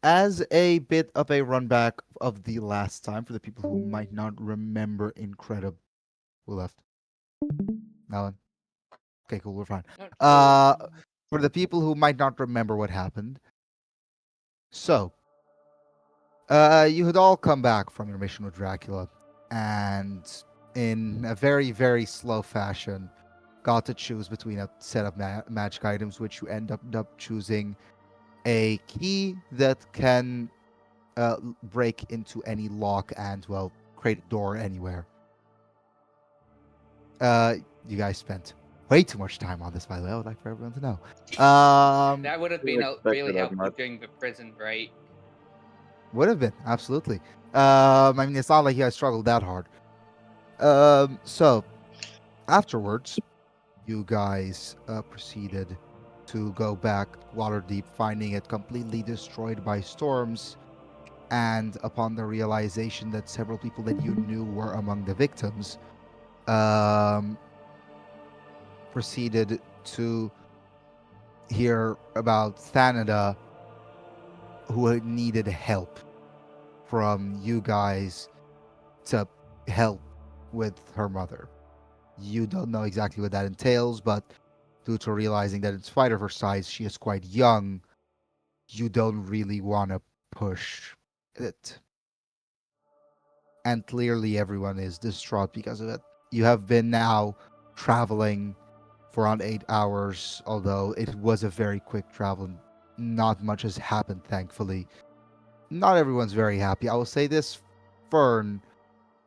As a bit of a run back of the last time for the people who might not remember Incredible. Who left? Alan. Okay, cool, we're fine. Not really. Uh, for the people who might not remember what happened, so you had all come back from your mission with Dracula, and in a very, very slow fashion, got to choose between a set of magic items, which you end up choosing a key that can break into any lock and, well, create a door anywhere. You guys spent way too much time on this, by the way. I would like for everyone to know. That would have Didn't been expect really it that helpful much. during the prison break. Would have been, absolutely. I mean, it's not like you guys struggled that hard. So, afterwards, you guys proceeded to go back Waterdeep, finding it completely destroyed by storms. And upon the realization that several people that you knew were among the victims, um, proceeded to hear about Thanada, who needed help from you guys to help with her mother. You don't know exactly what that entails, but due to realizing that in spite of her size, she is quite young, you don't really want to push it. And clearly, everyone is distraught because of it. You have been now traveling for around 8 hours, although it was a very quick travel. Not much has happened, thankfully. Not everyone's very happy. I will say this, Fern,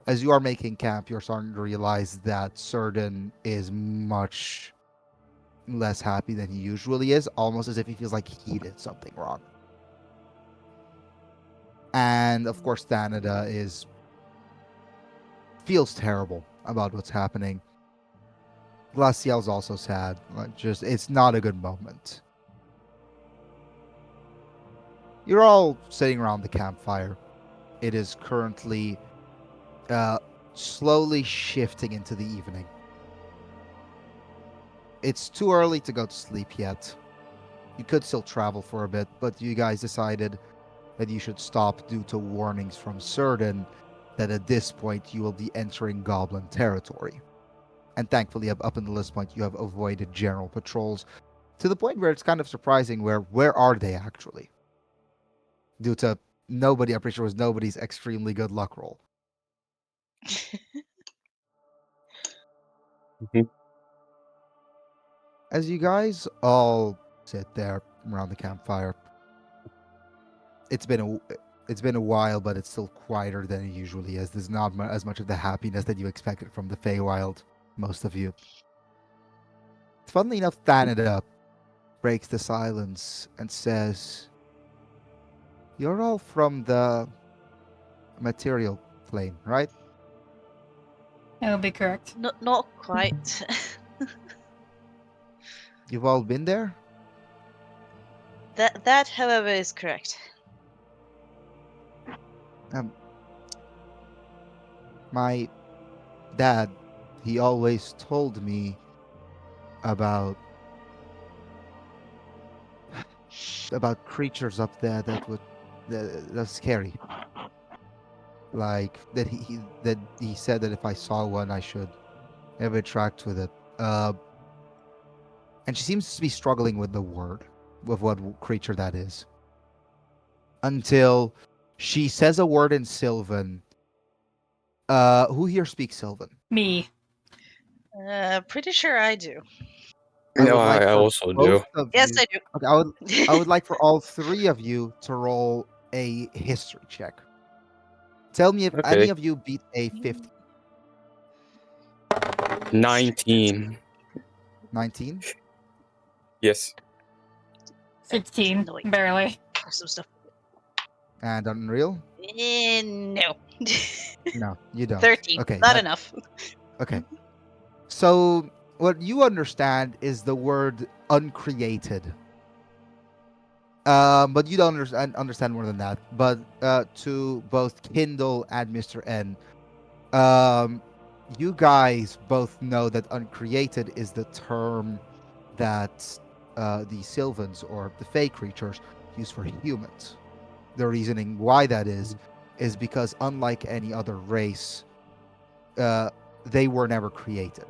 as you are making camp, you're starting to realize that Cerdan is much less happy than he usually is, almost as if he feels like he did something wrong. And of course, Thanada feels terrible about what's happening. Glaciel's also sad. It's not a good moment. You're all sitting around the campfire. It is currently uh, slowly shifting into the evening. It's too early to go to sleep yet. You could still travel for a bit, but you guys decided that you should stop due to warnings from Cerdan that at this point you will be entering Goblin territory. And thankfully, up until this point, you have avoided general patrols to the point where it's kind of surprising where are they actually? Due to nobody, I'm pretty sure it was nobody's extremely good luck roll. Mhm. As you guys all sit there around the campfire, it's been a while, but it's still quieter than it usually is. There's not as much of the happiness that you expected from the Feywild, most of you. Funnily enough, Thanada breaks the silence and says, "You're all from the material plane, right?" That would be correct. Not quite. You've all been there? That, however, is correct. Um, my dad, he always told me about creatures up there that's scary. Like that he said that if I saw one, I should never interact with it. And she seems to be struggling with the word, with what creature that is, until she says a word in Sylvan. Who here speaks Sylvan? Me. Pretty sure I do. I No, would like I for also do. both of Yes, you. I do. Okay, I would like for all three of you to roll a history check. Tell me if any Okay. of you beat a 50. 19. 19? Yes. 16. No, wait. Barely. Some stuff. And Unreal? No. No, you don't. 13. Okay, Not enough. okay. So what you understand is the word uncreated. But you don't understand more than that. But to both Kindle and Mr. N, um, you guys both know that uncreated is the term that the Sylvans or the Fey creatures used for humans. The reasoning why that is because unlike any other race, they were never created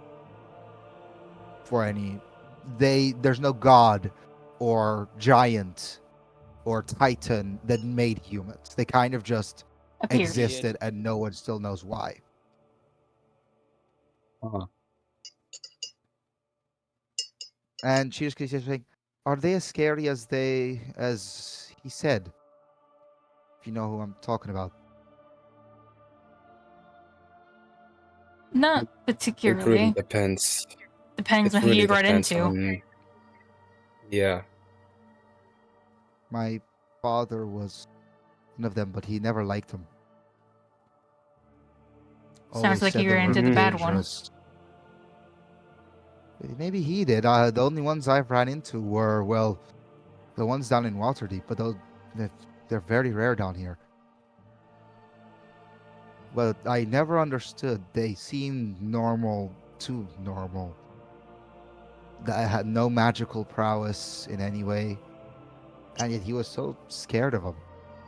for any. There's no god or giant or titan that made humans. They kind of just Appeared. existed, and no one still knows why. Uh-huh. And she just keeps saying, "Are they as scary as he said?" If you know who I'm talking about. Not It really particularly. depends. Depends It on who really you run depends into. on. Yeah. My father was one of them, but he never liked them. Sounds Always like said you they were were into the bad one. dangerous. Maybe he did. The only ones I've ran into were, well, the ones down in Waterdeep, but they're very rare down here. Well, I never understood. They seemed normal, too normal. That had no magical prowess in any way, and yet he was so scared of them.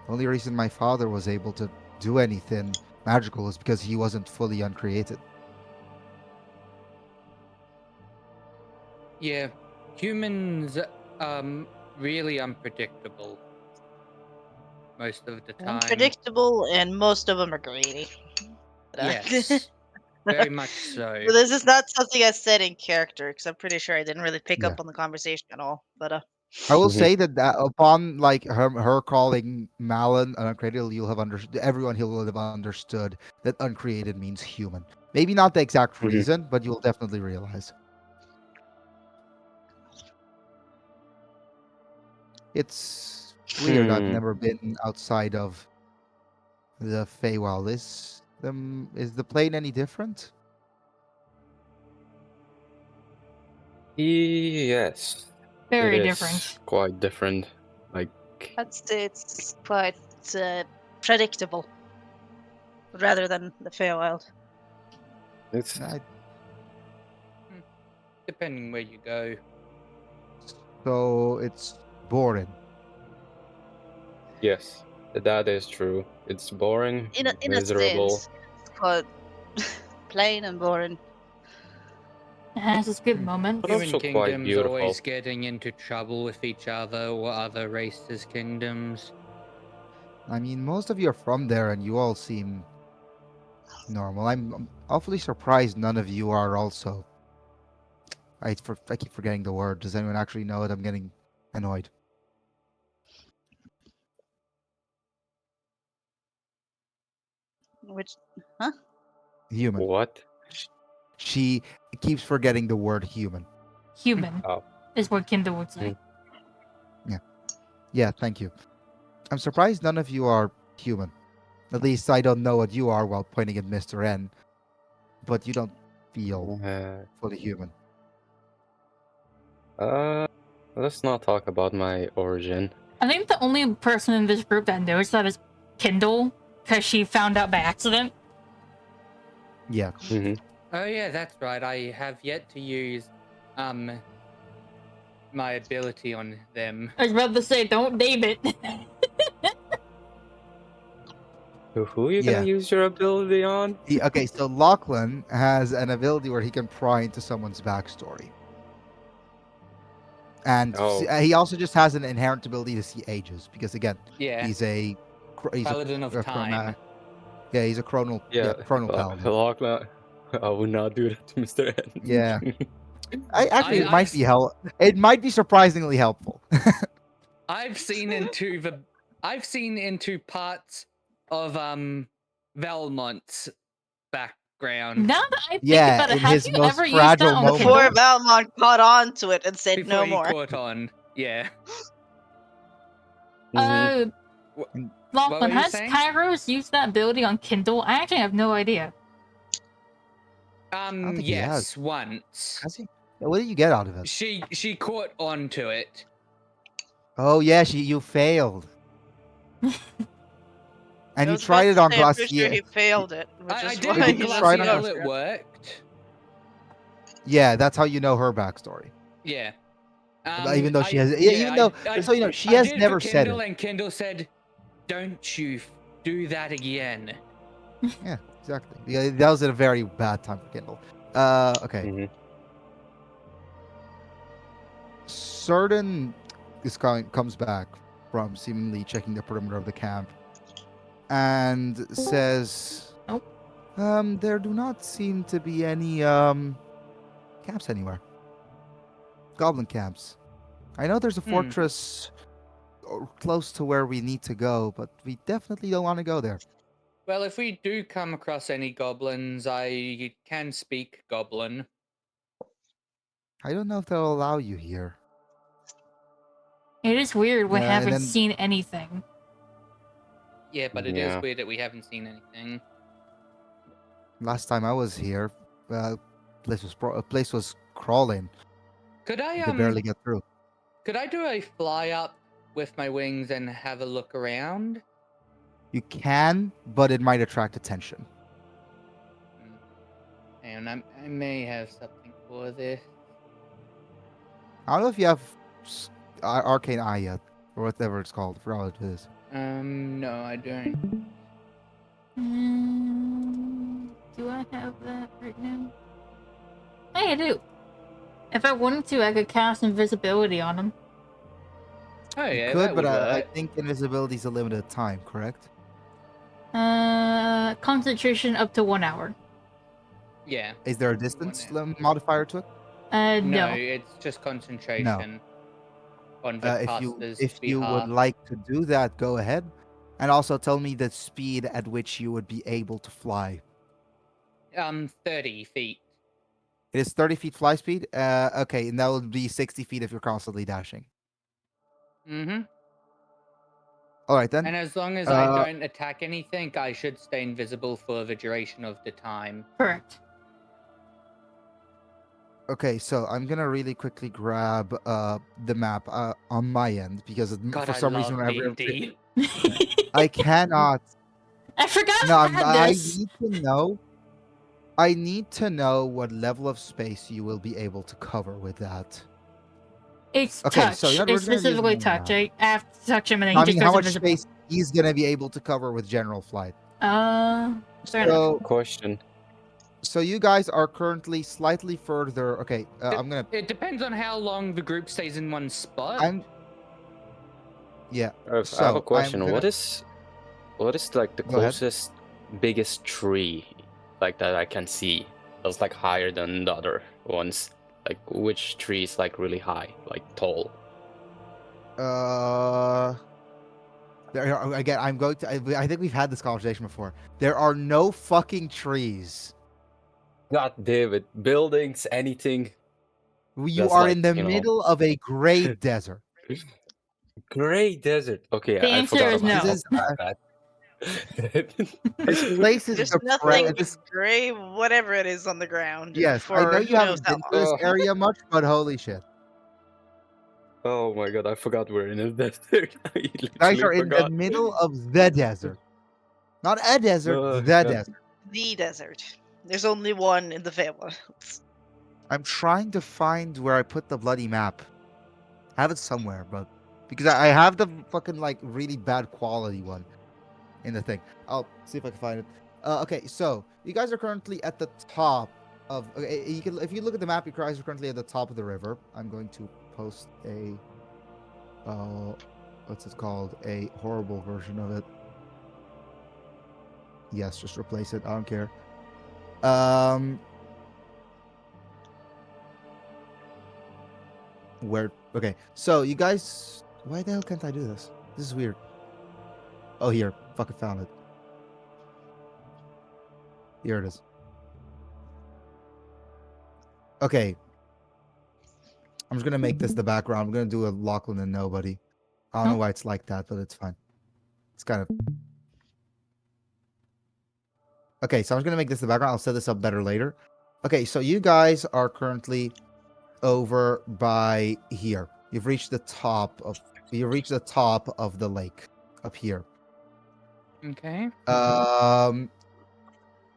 The only reason my father was able to do anything magical was because he wasn't fully uncreated. Yeah, humans really unpredictable most of the time. Unpredictable, and most of them are greedy. Yes, very much so. But this is not something I said in character, because I'm pretty sure I didn't really pick Yeah. up on the conversation at all. But I will Mhm. say that upon like her calling Malin an uncreated, you'll have understood. Everyone here will have understood that uncreated means human. Maybe not the exact Mhm. reason, but you'll definitely realize. It's weird. I've Hmm. never been outside of the Feywild. Is the plane any different? Yes. Very it is different. quite different. Like, I'd say it's quite predictable, rather than the Feywild. it's I, Depending where you go. so it's boring. yes, that is true. It's boring, In a miserable. sense, it's quite plain and boring. It has its good moments. But Human also quite kingdoms beautiful. always getting into trouble with each other or other races' kingdoms. I mean, most of you are from there, and you all seem normal. I'm awfully surprised none of you are also. I keep forgetting the word. Does anyone actually know it? I'm getting annoyed. Which Human. What? She keeps forgetting the word human. Human Oh. is what Kindle would say. Yeah, thank you. I'm surprised none of you are human. At least I don't know what you are while pointing at Mr. N. But you don't feel fully human. Let's not talk about my origin. I think the only person in this group that knows that is Kindle, because she found out by accident. Yeah. Hmm. Oh yeah, that's right. I have yet to use my ability on them. I was about to say, don't name it. Who are you gonna Yeah. use your ability on? Okay, so Lachlan has an ability where he can pry into someone's backstory. And Oh. he also just has an inherent ability to see ages, because again, Yeah, he's a Paladin of Time. Yeah, he's a chronal chronal paladin. Lachlan, I would not do that to Mr. N. Yeah. Actually, it I've might be It might be surprisingly helpful. I've seen into parts of Valmont's background Now that I think Yeah, about it, in have his you most ever used fragile that on moment. before Kindle? Valmont caught on to it and said before no he more. caught on. Yeah. Mhm. What were Lachlan, you has saying? Kairos used that ability on Kindle? I actually have no idea. don't think he has. Yes, once. Has he? Yeah, what did you get out of it? She caught on to it. Oh yeah, you failed. And I you was about tried to it on say, I'm pretty sure Glacier. he failed it, which I is did why Did on you he's try it on Glacial, here. it worked. Yeah, that's how you know her backstory. Yeah. Even though she I- has, yeah, even though, so you know, she has did for never said Kindle, it. and Kindle said, "Don't you do that again." Yeah, exactly. Yeah, that was at a very bad time for Kindle. Okay. Mhm. Certain comes back from seemingly checking the perimeter of the camp and says, Nope. There do not seem to be any camps anywhere. Goblin camps. I know there's a fortress close to where we need to go, but we definitely don't want to go there. Well, if we do come across any goblins, I can speak goblin. I don't know if they'll allow you here. It is weird we Yeah, and haven't then- seen anything. Yeah, but it is Yeah. weird that we haven't seen anything. Last time I was here, place was crawling. Could I You could barely get through. could I do a fly up with my wings and have a look around? You can, but it might attract attention. And I may have something for this. I don't know if you have arcane eye yet, or whatever it's called. I forgot what it is. No, I don't. Do I have that right now? Hey, I do. If I wanted to, I could cast invisibility on him. Oh yeah, You could, that but would I work. think invisibility is a limited time, correct? Concentration up to 1 hour. Yeah. Is there a distance modifier to it? No, No. it's just concentration on the caster's If you would behalf. like to do that, go ahead, and also tell me the speed at which you would be able to fly. 30 feet. It is 30 feet fly speed. Okay, and that would be 60 feet if you're constantly dashing. Mm-hmm. All right then. And as long as Uh, I don't attack anything, I should stay invisible for the duration of the time. Correct. Okay, so I'm gonna really quickly grab the map on my end because God, for I some love reason D&D. I cannot. I forgot No, I had I this. need to know. I need to know what level of space you will be able to cover with that. It's Okay, touch. so you're It's gonna be specifically using touch. that. I have to touch him and then I he mean, just how goes much invisible. space he's gonna be able to cover with general flight? Fair enough. So, Question. so you guys are currently slightly further. Okay, I'm gonna. It depends on how long the group stays in one spot. Yeah. I have So, a question. I'm What gonna- is like the Go ahead. closest, biggest tree like that I can see that's like higher than the other ones? Like which tree is like really high, like tall? Again, I'm going to. I think we've had this conversation before. There are no fucking trees. God damn it! Buildings, anything. You That's are like, in the you know- middle of a great desert. Gray desert. Okay, The I answer forgot is about no. This is, that. this place is There's depressed. nothing gray, whatever it is on the ground. Yes, I for know who you haven't knows how been to this long. area much, but holy shit. Oh my god, I forgot we're in a desert. I You guys literally are in the forgot. middle of the desert. Not a desert, Oh, the God. desert. The desert. There's only one in the Feywild. I'm trying to find where I put the bloody map. I have it somewhere, but because I have the fucking like really bad quality one in the thing. I'll see if I can find it. Okay, so you guys are currently at the top of. Okay, you can if you look at the map, you guys are currently at the top of the river. I'm going to post a. What's it called? A horrible version of it. Yes, just replace it. I don't care. Where? Okay, so you guys, why the hell can't I do this? This is weird. Oh, here, fucking found it. Here it is. Okay, I'm just gonna make this the background. I'm gonna do a Lachlan and nobody. I don't know why it's like that, but it's fine. It's kind of. Okay, so I'm just gonna make this the background. I'll set this up better later. Okay, so you guys are currently over by here. You've reached the top of the lake up here. Okay.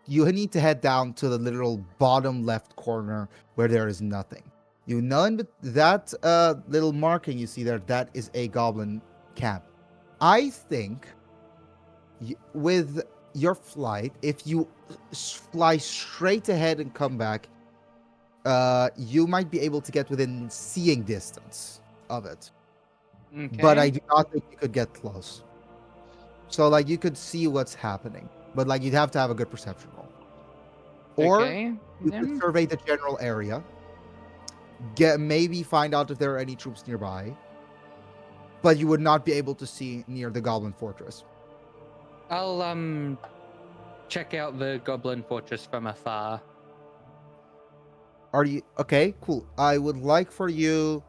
You need to head down to the literal bottom left corner where there is nothing. You know, in that little marking you see there, that is a goblin camp. I think with your flight, if you fly straight ahead and come back, you might be able to get within seeing distance of it. Okay. But I do not think you could get close. So, like, you could see what's happening, but like, you'd have to have a good perception roll. Or okay, you could then. survey the general area, maybe find out if there are any troops nearby, but you would not be able to see near the Goblin Fortress. I'll check out the Goblin Fortress from afar. Are you okay? Cool. I would like for you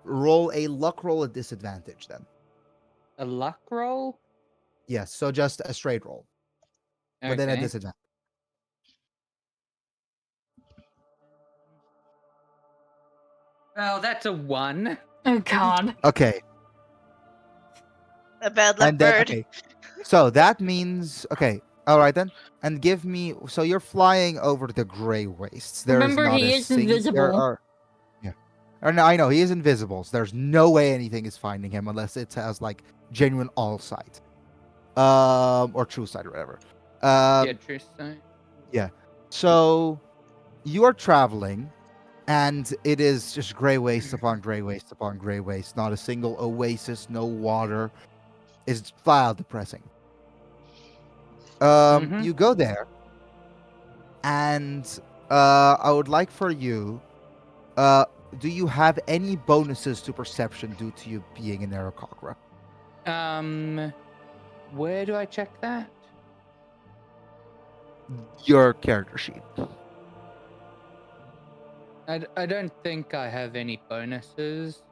roll a luck roll at disadvantage then. A luck roll? Yes, so just a straight roll, but then a Okay. disadvantage. Well, that's a 1. Oh god. Okay, A bad luck and then bird. okay, so that means okay. All right then, and give me. So you're flying over the Gray Wastes. There is Remember, not he a is There invisible. are, yeah. Or no, I know he is invisible. So there's no way anything is finding him unless it has like genuine all sight, or true sight or whatever. Yeah, true sight. So you are traveling, and it is just gray waste upon gray waste upon gray waste. Not a single oasis, no water. It's flat out depressing. Mhm. You go there, and I would like for you. Do you have any bonuses to perception due to you being in Aarakocra? Where do I check that? Your character sheet. I don't think I have any bonuses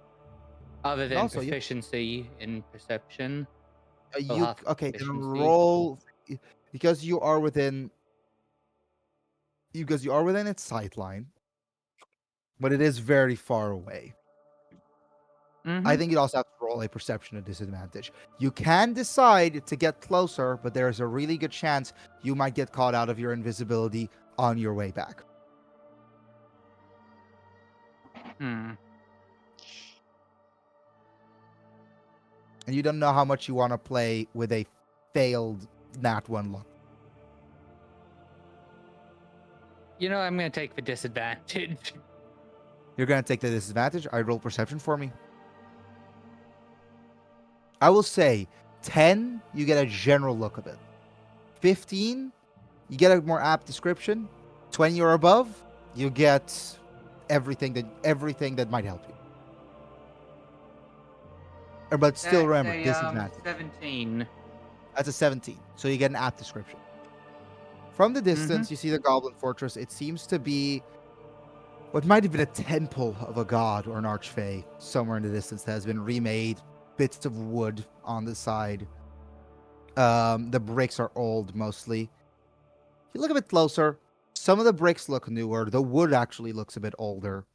other than Also, you- proficiency in perception. Well, You half okay? Then efficiency. roll because you are within. Because you are within its sight line, but it is very far away. Mhm. I think you also have to roll a perception at disadvantage. You can decide to get closer, but there is a really good chance you might get caught out of your invisibility on your way back. Hmm. And you don't know how much you want to play with a failed nat 1 luck. You know, I'm gonna take the disadvantage. You're going to take the disadvantage. I roll perception for me. I will say 10, you get a general look of it. 15, you get a more apt description. 20 or above, you get everything that might help you. But still remember, disadvantage. 17. That's a 17. So you get an apt description. From the distance, you see the Goblin Fortress. It seems to be what might have been a temple of a god or an archfey somewhere in the distance that has been remade. Bits of wood on the side. The bricks are old mostly. If you look a bit closer, some of the bricks look newer. The wood actually looks a bit older.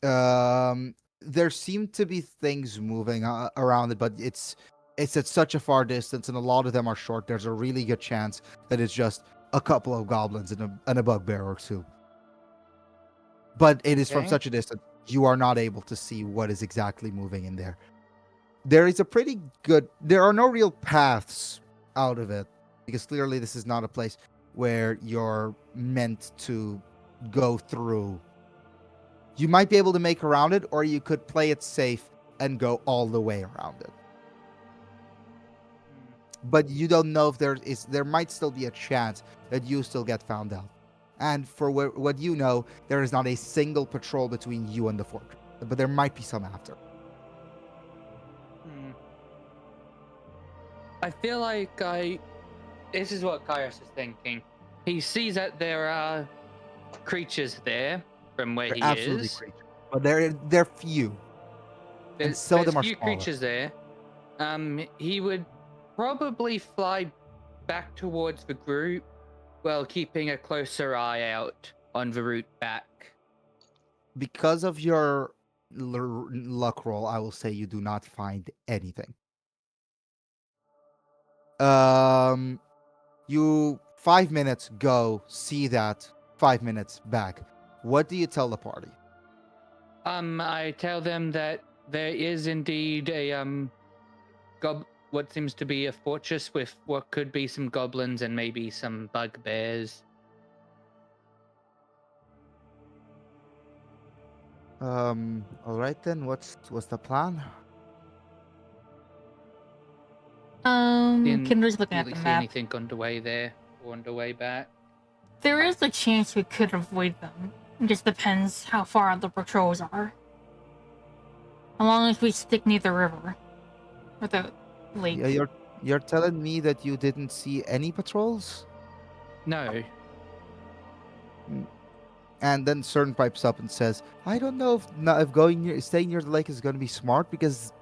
There seem to be things moving around it, but it's at such a far distance, and a lot of them are short. There's a really good chance that it's just a couple of goblins and a bugbear or two. But it is from Okay. such a distance, you are not able to see what is exactly moving in there. There is a pretty good. There are no real paths out of it because clearly this is not a place where you're meant to go through. You might be able to make around it, or you could play it safe and go all the way around it. But you don't know if there might still be a chance that you still get found out. And for what you know, there is not a single patrol between you and the fortress, but there might be some after. I feel like this is what Kairos is thinking. He sees that there are creatures there from where They're he absolutely is. creatures, but they're few. There's, some of there's them are few smaller. creatures there. He would probably fly back towards the group while keeping a closer eye out on the route back. Because of your luck roll, I will say you do not find anything. You 5 minutes go, see that, 5 minutes back. What do you tell the party? I tell them that there is indeed a what seems to be a fortress with what could be some goblins and maybe some bugbears. All right then. What's the plan? Didn't Kindred's looking at really the see map. anything on the way there or on the way back. There is a chance we could avoid them. It just depends how far the patrols are. As long as we stick near the river. Or the lake. Yeah, you're telling me that you didn't see any patrols? No. And then Cern pipes up and says, "I don't know if staying near the lake is going to be smart because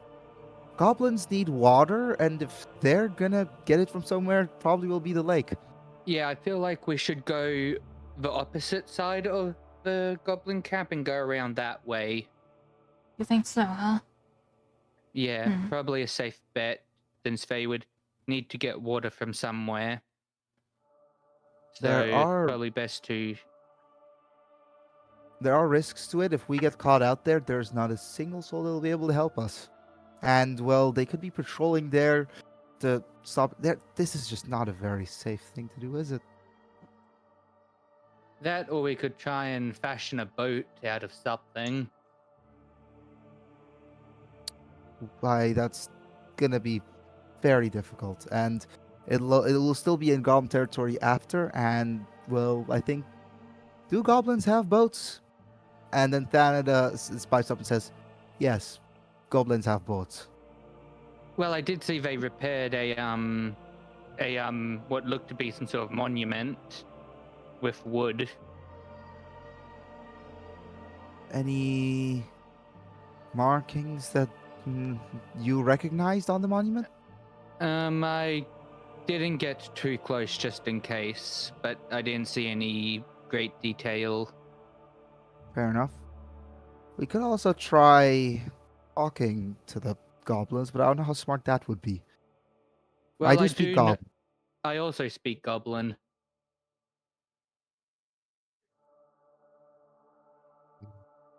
goblins need water, and if they're gonna get it from somewhere, it probably will be the lake." Yeah, I feel like we should go the opposite side of the goblin camp and go around that way. You think so, huh? Yeah, probably a safe bet since they would need to get water from somewhere. So There are- it's probably best to. There are risks to it. If we get caught out there, there's not a single soul that will be able to help us. And well, they could be patrolling there to stop there. This is just not a very safe thing to do, is it? That, or we could try and fashion a boat out of something. Why, that's gonna be very difficult, and it will still be in goblin territory after. And well, I think, do goblins have boats? And then Thanada pipes up and says, "Yes, goblins have boats." Well, I did see they repaired a what looked to be some sort of monument with wood. Any markings that you recognized on the monument? I didn't get too close just in case, but I didn't see any great detail. Fair enough. We could also try talking to the goblins, but I don't know how smart that would be. Well, I do speak goblin. I also speak goblin.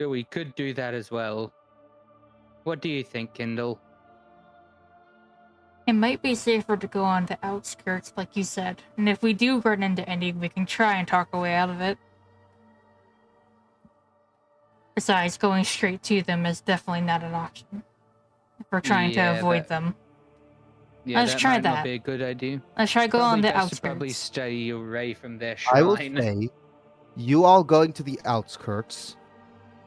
So we could do that as well. What do you think, Kindle? It might be safer to go on the outskirts, like you said. And if we do run into any, we can try and talk our way out of it. Besides, going straight to them is definitely not an option. If we're trying to avoid them. Yeah, Let's that try might not that. be a good idea. Let's try go on Probably the best to probably outskirts. stay away from their I will shrine. say, you all going to the outskirts,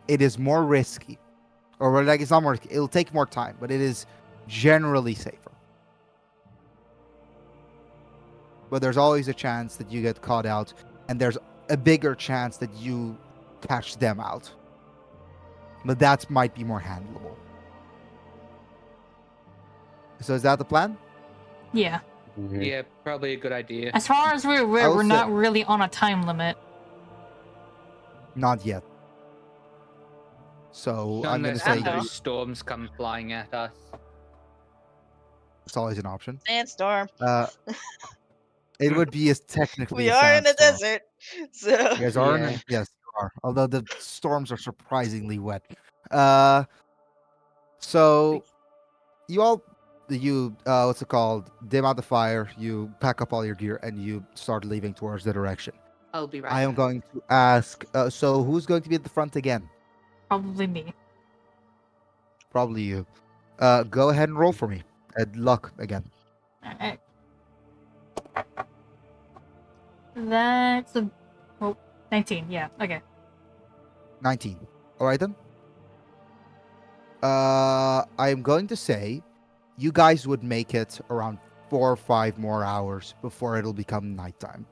it is more risky. Or like, it's not more risky. It'll take more time, but it is generally safer. But there's always a chance that you get caught out, and there's a bigger chance that you catch them out. But that might be more handleable. So is that the plan? Yeah. Mhm. Yeah, probably a good idea. As far as we're aware, I'll we're say- not really on a time limit. Not yet. So I'm going to Unless say one of those storms come flying at us. it's always an option. Sandstorm. It would be technically We a are in a sandstorm. desert, so You guys are in Yeah. it? Yes, you are. Although the storms are surprisingly wet. So you all, what's it called? Dim out the fire. You pack up all your gear and you start leaving towards the direction. I'll be right I am back. going to ask. So who's going to be at the front again? Probably me. Probably you. Go ahead and roll for me. Luck again. Alright. That's a 19, yeah, okay. 19. All right then. I am going to say, you guys would make it around 4 or 5 more hours before it'll become nighttime.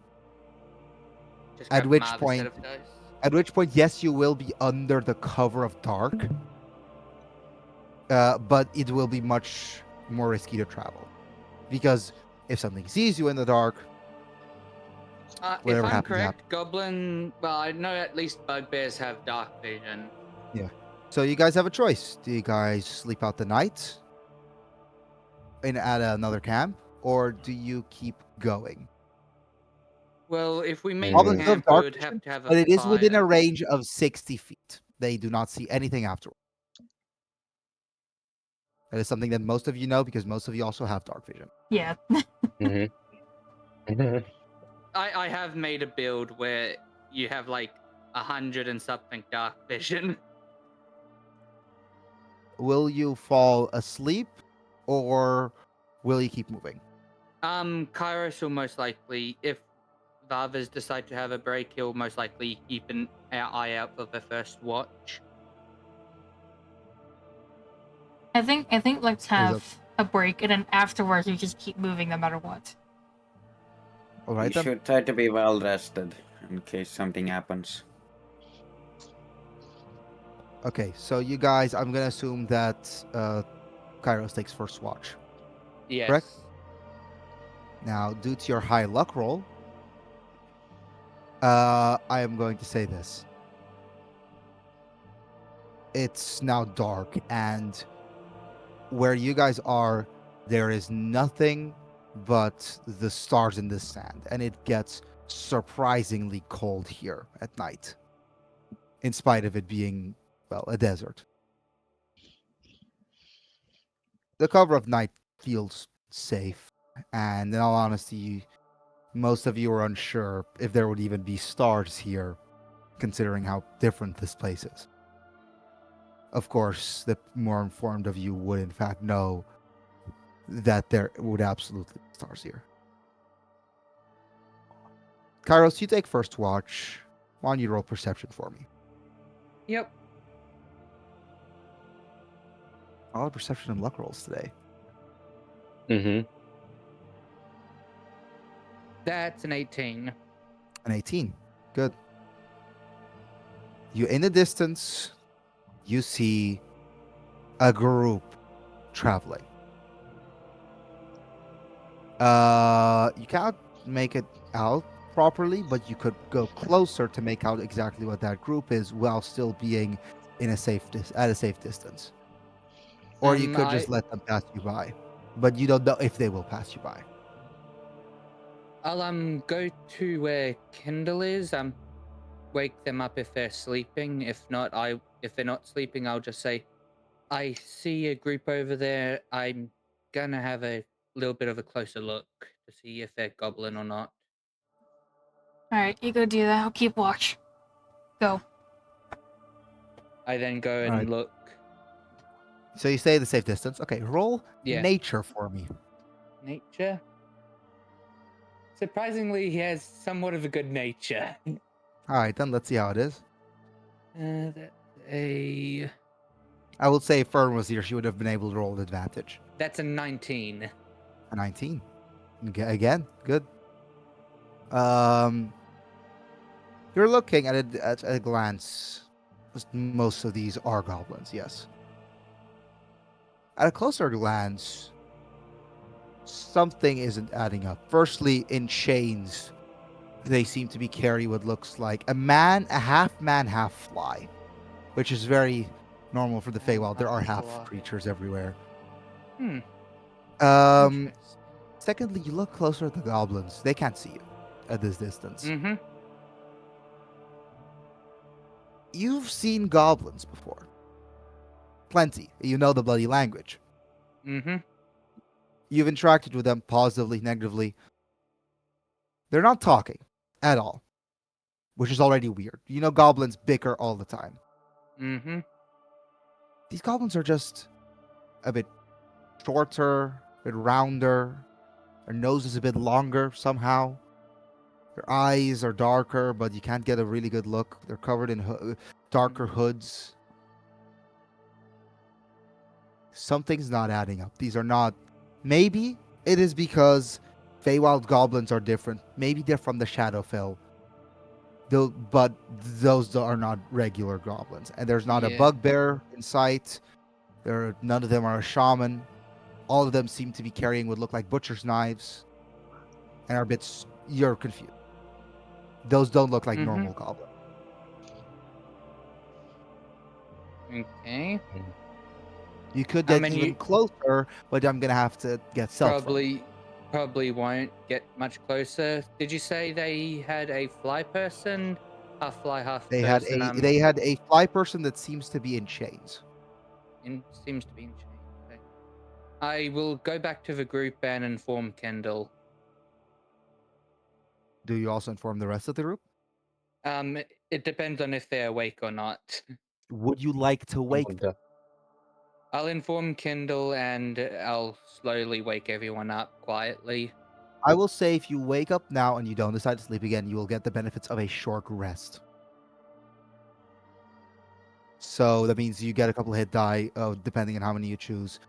Just At grab which Marv point- instead of dice. At which point, yes, you will be under the cover of dark. But it will be much more risky to travel. Because if something sees you in the dark, If whatever I'm happens, correct, goblin. Well, I know at least bugbears have dark vision. so you guys have a choice. Do you guys sleep out the night at another camp? Or do you keep going? Well, if we make Goblins a have camp, dark we would have vision, to have a But it is within a fire. range of 60 feet. They do not see anything afterward. That is something that most of you know because most of you also have dark vision. Yeah. Mm-hmm. I have made a build where you have like 100 and something dark vision. Will you fall asleep or will you keep moving? Kairos will most likely, if the others decide to have a break, he'll most likely keep an eye out for the first watch. I think let's Is have a break, and then afterwards you just keep moving no matter what. All You right then. should try to be well rested in case something happens. Okay, so you guys, I'm gonna assume that Kairos takes first watch. Yes. Correct. Now, due to your high luck roll, I am going to say this. It's now dark, and where you guys are, there is nothing but the stars in the sand, and it gets surprisingly cold here at night, in spite of it being, well, a desert. The cover of night feels safe, and in all honesty, most of you are unsure if there would even be stars here, considering how different this place is. Of course, the more informed of you would in fact know that there would absolutely be stars here. Kairos, you take first watch. Why don't you roll perception for me? Yep. A lot of perception and luck rolls today. Mm-hmm. That's an 18. An 18. Good. You in the distance, you see a group traveling. You can't make it out properly, but you could go closer to make out exactly what that group is while still being in a at a safe distance. Or you could just let them pass you by, but you don't know if they will pass you by. I'll go to where Kindle is. Wake them up if they're sleeping. If they're not sleeping, I'll just say, I see a group over there. I'm gonna have a little bit of a closer look to see if they're goblin or not. Alright, you go do that. I'll keep watch. Go. I then go and Alright. look. So you stay at the safe distance. Okay, roll Yeah. nature for me. Nature. Surprisingly, he has somewhat of a good nature. All right, then let's see how it is. That's a I would say if Fern was here, she would have been able to roll with advantage. that's a 19. A 19. Again, good. You're looking at a glance. Most of these are goblins, yes. At a closer glance, something isn't adding up. Firstly, in chains, they seem to be carrying what looks like a half man, half fly, which is very normal for the Feywild. There are half Fly. creatures everywhere. Hmm. Um, secondly, you look closer at the goblins. They can't see you at this distance. Mm-hmm. You've seen goblins before. Plenty. You know the bloody language. Mm-hmm. You've interacted with them positively, negatively. They're not talking at all, which is already weird. You know goblins bicker all the time. Mm-hmm. These goblins are just a bit shorter, a bit rounder. Their nose is a bit longer somehow. Their eyes are darker, but you can't get a really good look. They're covered in darker hoods. Something's not adding up. These are not... Maybe it is because Feywild goblins are different. Maybe they're from the Shadowfell. But those are not regular goblins. And there's not a Yeah. bugbear in sight. None of them are a shaman. All of them seem to be carrying what look like butcher's knives. And are a bit... You're confused. Those don't look like Mhm. normal goblins. Okay. You could How get many- even closer, but I'm gonna have to get self. Probably won't get much closer. Did you say they had a fly person half fly, half They had person. a fly person that seems to be in chains. Seems to be in chains. Okay. I will go back to the group and inform Kendall. Do you also inform the rest of the group? It depends on if they're awake or not. Would you like to wake them? The- I'll inform Kendall and I'll slowly wake everyone up quietly. I will say if you wake up now and you don't decide to sleep again, you will get the benefits of a short rest. So that means you get a couple hit die, depending on how many you choose.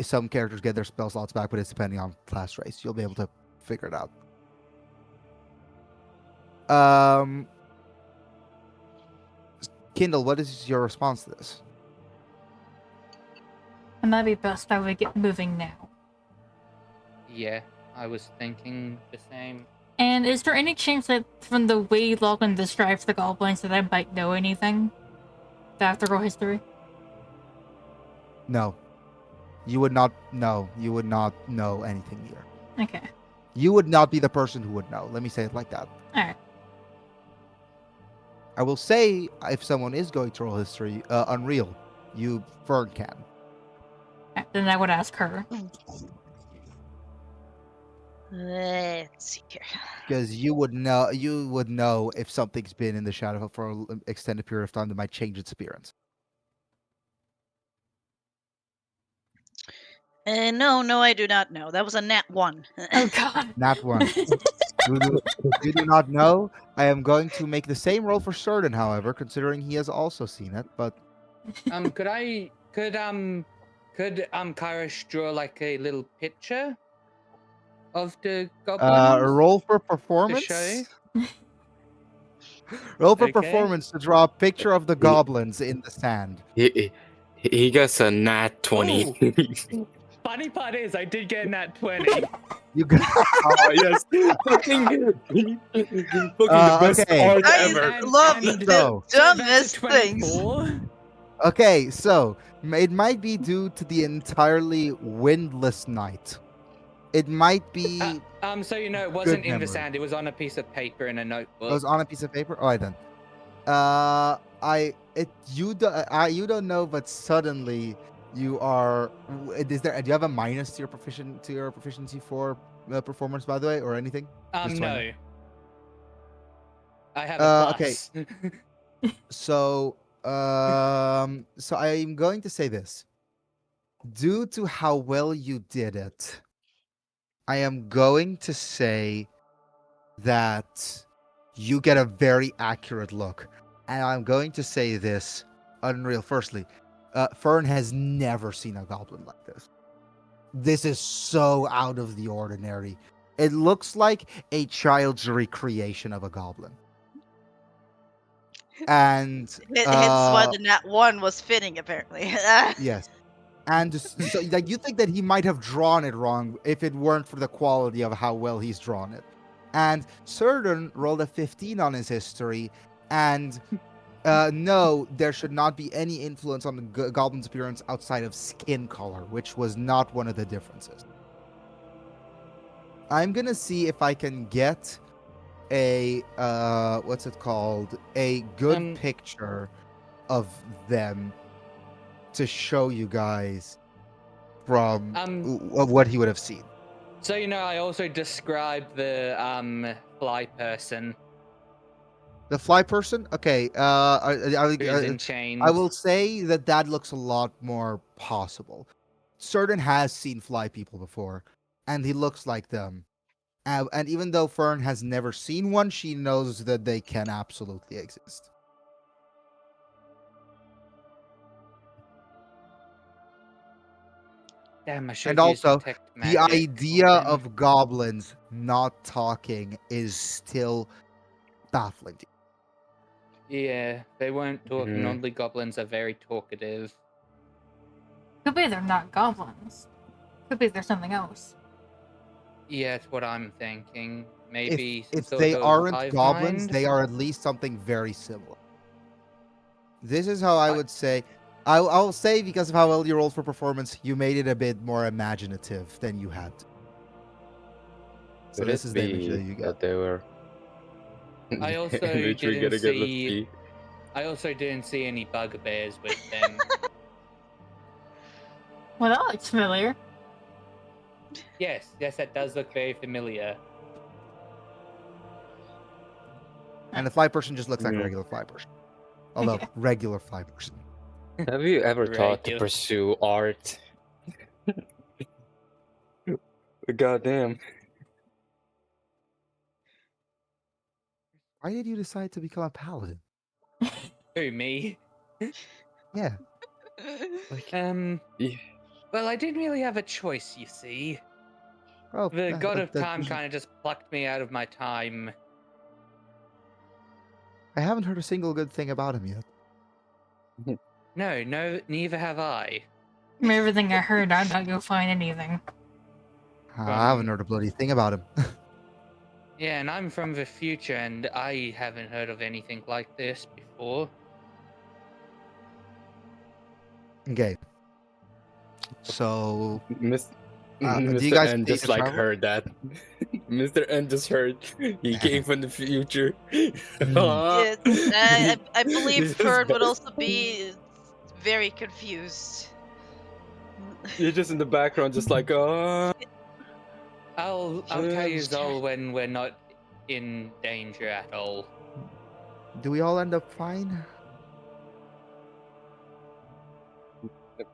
Some characters get their spell slots back, but it's depending on class race. You'll be able to figure it out. Kindle, what is your response to this? It might be best that we get moving now. Yeah, I was thinking the same. And is there any chance that from the way Logan describes the goblins that I might know anything? The after-roll history? No. You would not know. You would not know anything here. Okay. You would not be the person who would know. Let me say it like that. Alright. I will say, if someone is going to roll history, Unreal, Fern can. Then I would ask her. Let's see here. Because you would know if something's been in the shadow for an extended period of time that might change its appearance. No, I do not know. That was a nat 1. Oh god. Not one. You do not know. I am going to make the same roll for Certain, however, considering he has also seen it. But Could Kairos draw like a little picture of the goblins? roll for to performance. show? Roll for Okay. performance to draw a picture of the goblins in the sand. He gets a nat 20. Funny part is, I did get nat 20. You got. Oh yes, fucking the best okay. art I ever. love and the so- dumbest that's a things. 24. Okay, so it might be due to the entirely windless night. It might be. So it wasn't in memory. the sand. It was on a piece of paper in a notebook. It was on a piece of paper. All right then. You don't know, but suddenly you are. Do you have a minus to your proficiency for performance, by the way, or anything? Just so I know. No. I have a okay. plus. So I'm going to say this. Due to how well you did it, I am going to say that you get a very accurate look. And I'm going to say this, Unreal. Firstly, Fern has never seen a goblin like this. This is so out of the ordinary. It looks like a child's recreation of a goblin. And Hence why the nat 1 was fitting, apparently. yes. And so, like, you think that he might have drawn it wrong if it weren't for the quality of how well he's drawn it. And Certain rolled a 15 on his history, and no, there should not be any influence on the goblin's appearance outside of skin color, which was not one of the differences. I'm gonna see if I can get a what's it called? A good picture of them to show you guys from what he would have seen. So I also described the fly person The fly person? Okay. who's in chains. I will say that looks a lot more possible. Certain has seen fly people before, and he looks like them. And even though Fern has never seen one, she knows that they can absolutely exist. Damn, I should And have used also, detect the magic idea on him. of goblins not talking is still baffling to you. Yeah, they weren't talking. Mhm. Only goblins are very talkative. Could be they're not goblins. Could be there's something else. Yeah, that's what I'm thinking. Maybe some If sort they of aren't hive goblins, mind? they are at least something very similar. This is how I would say. I'll say because of how well you rolled for performance, you made it a bit more imaginative than you had to. So Could this it is the image be that you that get. they were I also Which we didn't gotta get see. I also didn't see any bugbears with them. Well, that looks familiar. Yes, that does look very familiar. And the fly person just looks like a Mm. regular fly person. Although, Okay. regular fly person. Have you ever thought to Regular. pursue art? Goddamn. Why did you decide to become a paladin? Who, me? Yeah. Yeah. Well, I didn't really have a choice, you see. Well, The God of Time usually- kind of just plucked me out of my time. I haven't heard a single good thing about him yet. No, neither have I. From everything I heard, I doubt you'll find anything. I haven't heard a bloody thing about him. Yeah, and I'm from the future, and I haven't heard of anything like this before. Okay. So, Miss, do Mr. you guys N need just to like travel? heard that. Mr. N just heard he came from the future. Yes, I He believe just Ferd would burst- also be very confused. You're just in the background, just like, I'll tell you Just- all when we're not in danger at all. Do we all end up fine?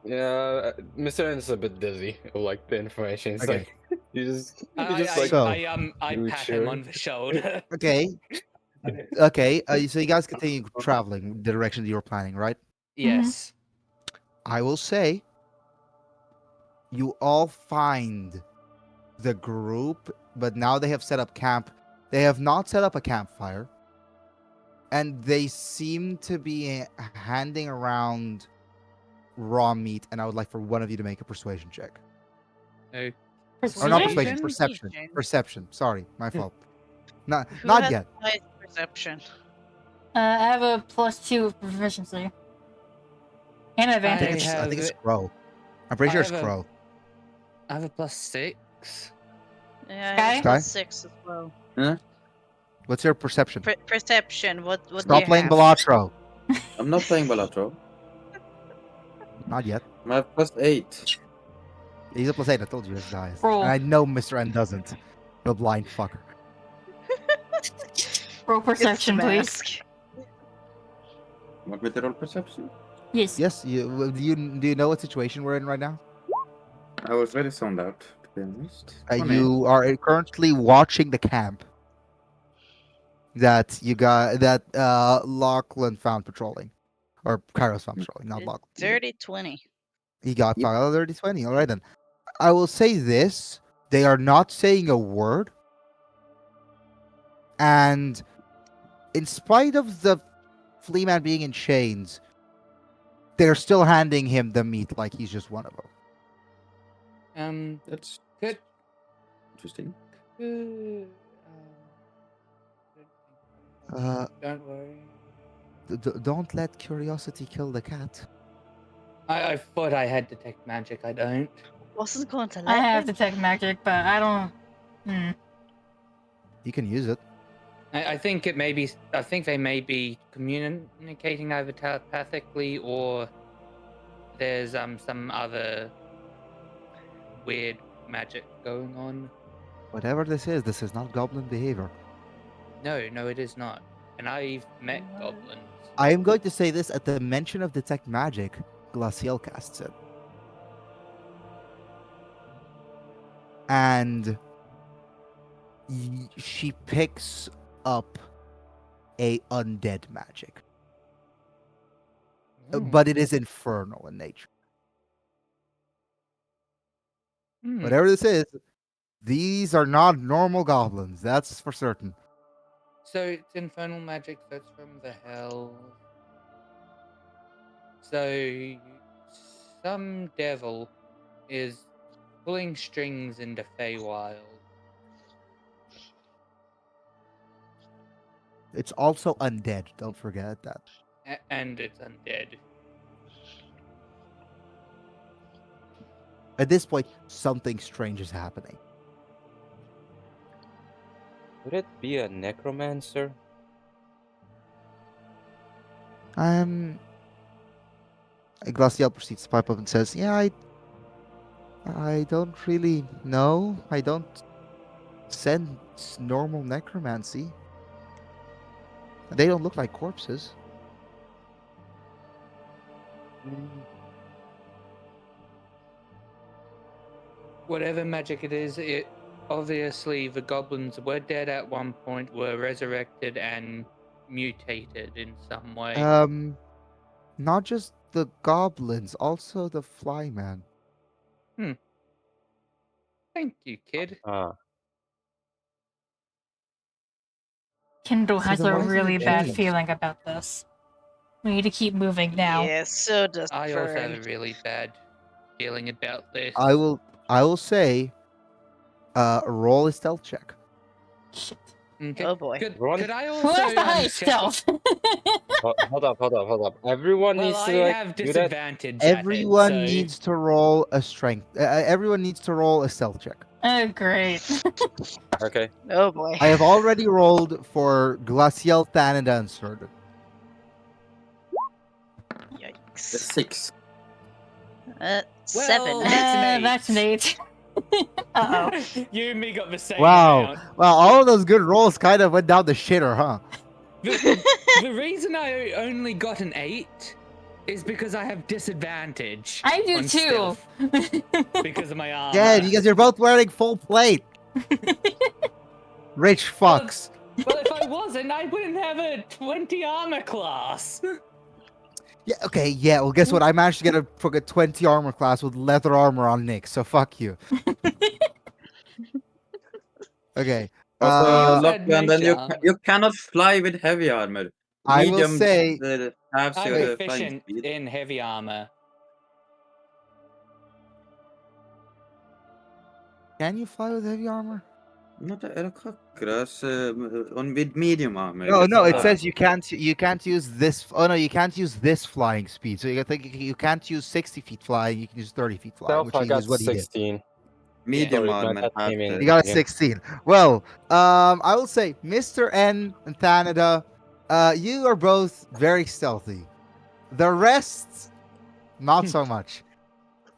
yeah, Mr. N is a bit dizzy. Like the information, it's Okay. like you just like- like So- I you pat him sure? on the shoulder. Okay. Okay. So you guys continue traveling the direction that you were planning, right? Yes. I will say, you all find the group, but now they have set up camp. They have not set up a campfire, and they seem to be handing around raw meat. And I would like for one of you to make a persuasion check. No. Or not Persuasion? persuasion, perception. Sorry, my fault. Not Who not has yet. highest perception? I have a +2 proficiency. And I advantage. think it's, I think it's have- Crow. I'm pretty sure it's have a- Crow. I have a +6. Yeah, Sky? I have Sky? +6 as well. What's your perception? Perception. What do Stop you playing have? Balatro. I'm not playing Balatro. Not yet. I have +8. He's a +8. I told you his dice. Roll. And I know Mr. N doesn't. The blind fucker. Roll It's the perception, please. mask. Want me to roll perception? Yes. Yes. Do you know what situation we're in right now? I was very zoned out, to be honest. You are currently watching the camp that Lachlan found patrolling, or Kairos found patrolling, not Lachlan. Dirty 20. He got Yep. 30-20. All right then. I will say this: they are not saying a word, and in spite of the flea man being in chains, they're still handing him the meat like he's just one of them. That's Good. interesting. Don't worry. Don't let curiosity kill the cat. I thought I had detect magic. I don't. Wasn't going to let I have him. detect magic, but I don't. You can use it. I think it may be. I think they may be communicating either telepathically or there's some other weird magic going on. Whatever this is not goblin behavior. No, it is not. And I've met goblins. I am going to say this at the mention of detect magic, Glaciel casts it. And she picks up a undead magic. But it is infernal in nature. Hmm. Whatever this is, these are not normal goblins. That's for certain. So it's infernal magic that's from the hell. So some devil is pulling strings into Feywild. It's also undead. Don't forget that. And it's undead. At this point, something strange is happening. Would it be a necromancer? Glacial proceeds to pipe up and says, "Yeah, I don't really know. I don't sense normal necromancy. They don't look like corpses." Whatever magic it is, it obviously the goblins were dead at one point, were resurrected and mutated in some way. Not just the goblins, also the flyman. Thank you, kid. Kindle So has then a why is it really bad changed? feeling about this. We need to keep moving now. Yeah, so does I also have a Fern. really bad feeling about this. I will say, roll a stealth check. Shit. Okay. Oh boy. Could I Who also has the highest check- stealth? Hold up. Everyone Well, needs I to have do that. disadvantage. at it, Everyone so- needs to roll a strength. Everyone needs to roll a stealth check. Oh, great. Okay. Oh boy. I have already rolled for Glacial, Thanada, and Surdin. The Yikes. 6. 7. Well, that's That's an 8. Uh-oh. You and me got the same Wow. amount. Well, all of those good rolls kind of went down the shitter, huh? The reason I only got an 8 is because I have disadvantage. I do on too. stealth because of my armor. Yeah, because you're both wearing full plate. Rich fucks. Well, if I wasn't, I wouldn't have a 20 armor class. Yeah, okay, yeah, well, guess what? I managed to get a fucking 20 armor class with leather armor on Nick, so fuck you. Okay. Also, said Loki, and then mage armor. you cannot fly with heavy armor. I will Medium say- halves I'm your flying efficient speed. in heavy armor. Can you fly with heavy armor? Not a cockroach on with medium armor. No, that's no, it fine. says you can't use this. Oh no, you can't use this flying speed. So you think you can't use 60 feet flying. You can use 30 feet flying, Stealth, which I got is what he did. 16. medium Sorry, my armor. bad half came in. the- You got a Yeah. 16. Well, I will say, Mr. N and Thanada, you are both very stealthy. The rest, not so much.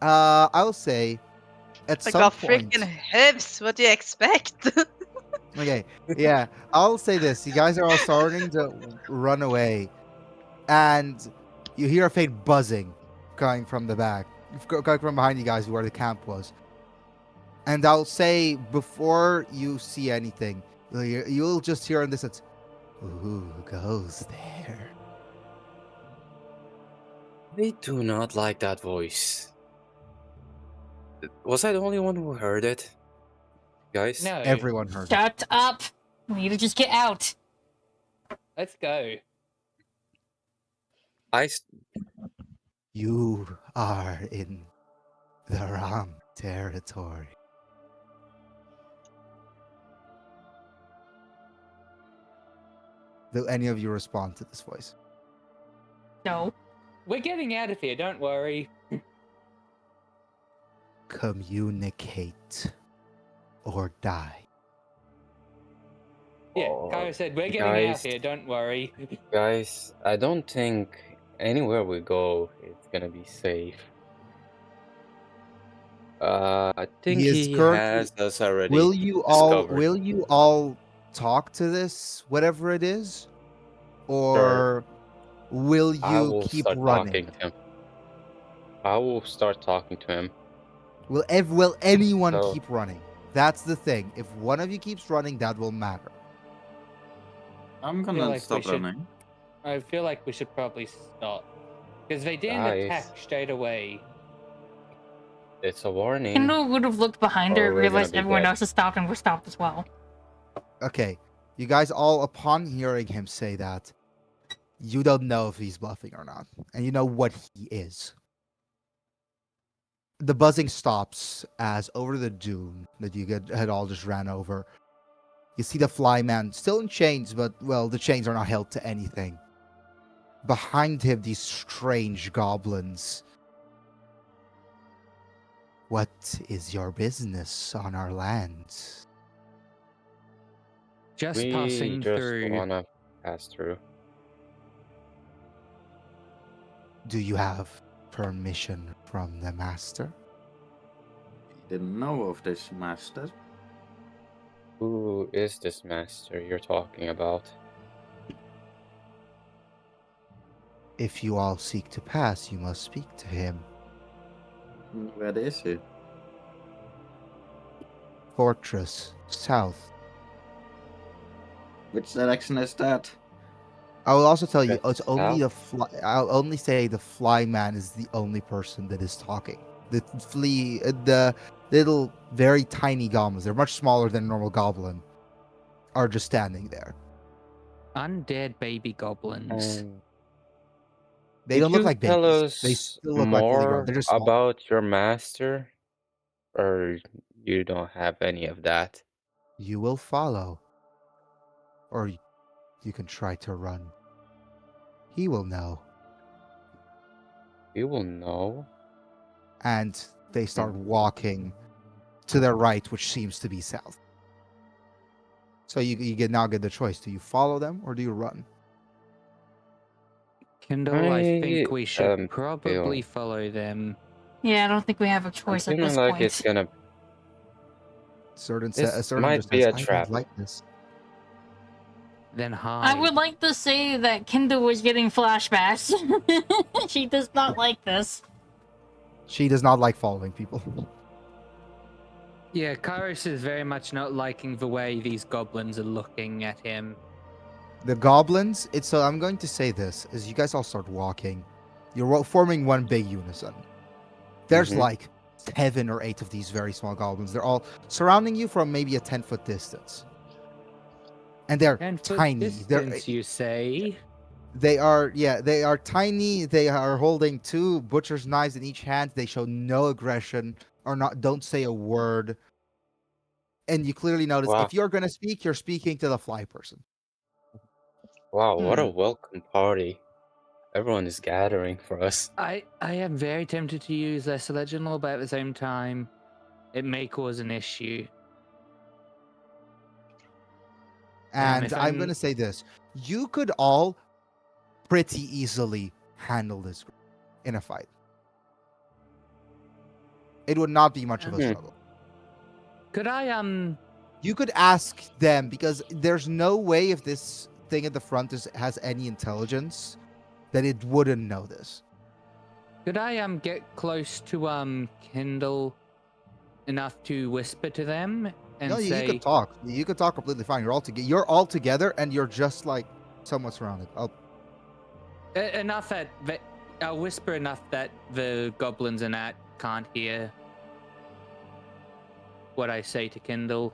I will say, at I some got point. freaking hooves. What do you expect? Okay, yeah, I'll say this: you guys are all starting to run away, and you hear a faint buzzing coming from the back, coming from behind you guys, where the camp was. And I'll say, before you see anything, you'll just hear in this: "It's who goes there?" I do not like that voice. Was I the only one who heard it? Guys? No. Everyone heard. it. Shut up. We need to just get out. Let's go. You are in the wrong territory. Do any of you respond to this voice? No. We're getting out of here, don't worry. Communicate or die. Yeah, Oh, Kyle said, we're getting out guys. here, don't worry. Guys, I don't think anywhere we go it's gonna be safe. I think He is he currently- has us already. Will you all discovered. talk to this, whatever it is? Or will I you will keep start running? talking to him. I will start talking to him. Will anyone So- keep running? That's the thing. If one of you keeps running, that will matter. I'm feel gonna like we stop should- running. I feel like we should probably stop. Because they didn't Guys. attack straight away. It's a warning. Kindle would have looked behind her, Or we're gonna realized be everyone dead. else has stopped, and we're stopped as well. Okay. You guys all, upon hearing him say that, you don't know if he's bluffing or not. And you know what he is. The buzzing stops as over the dune that you had all just ran over. You see the flyman still in chains, but, well, the chains are not held to anything. Behind him, these strange goblins. What is your business on our lands? Just We passing just through. wanna pass through. Do you have permission from the master? Didn't know of this, master. Who is this master you're talking about? If you all seek to pass, you must speak to him. Where is he? Fortress south. Which direction is that? I will also tell you, That's it's only the south? fly. I'll only say the fly man is the only person that is talking. The little, very tiny goblins, they're much smaller than a normal goblin, are just standing there. Undead baby goblins. They Could don't look you like tell babies. They us still look like fully grown. more They're just small. about your master? Or you don't have any of that? You will follow, or you can try to run. He will know. You will know. And they start walking to their right, which seems to be south. So you now get the choice: do you follow them or do you run? Kindle, I think I we should feel probably follow them. Yeah, I don't think we have a I'm choice at feeling this like point. it's gonna. Certain This Certain might just be says, a "I don't trap. like this." Then I hide. would like to say that Kendall was getting flashbacks. She does not like this. She does not like following people. Yeah, Kairos is very much not liking the way these goblins are looking at him. The goblins. It's so I'm going to say this as you guys all start walking. You're forming one big unison. There's Mhm. like 7 or 8 of these very small goblins. They're all surrounding you from maybe a 10-foot distance, and they're 10-foot tiny. distance, you say? They are tiny. They are holding 2 butcher's knives in each hand. They show no aggression or don't say a word. And you clearly notice Wow. if you're going to speak, you're speaking to the fly person. Wow, what a Hmm. welcome party. Everyone is gathering for us. I am very tempted to use Lesser Legend Law, but at the same time, it may cause an issue. And if I'm going to say this. You could all pretty easily handle this group in a fight. It would not be much of a Hmm. struggle. Could I You could ask them because there's no way if this thing at the front has any intelligence that it wouldn't know this. get close to Kindle enough to whisper to them and No, you say could talk. You could talk completely fine. You're all together, and you're just like somewhat surrounded. enough that I'll whisper enough that the goblins and Nat can't hear what I say to Kindle.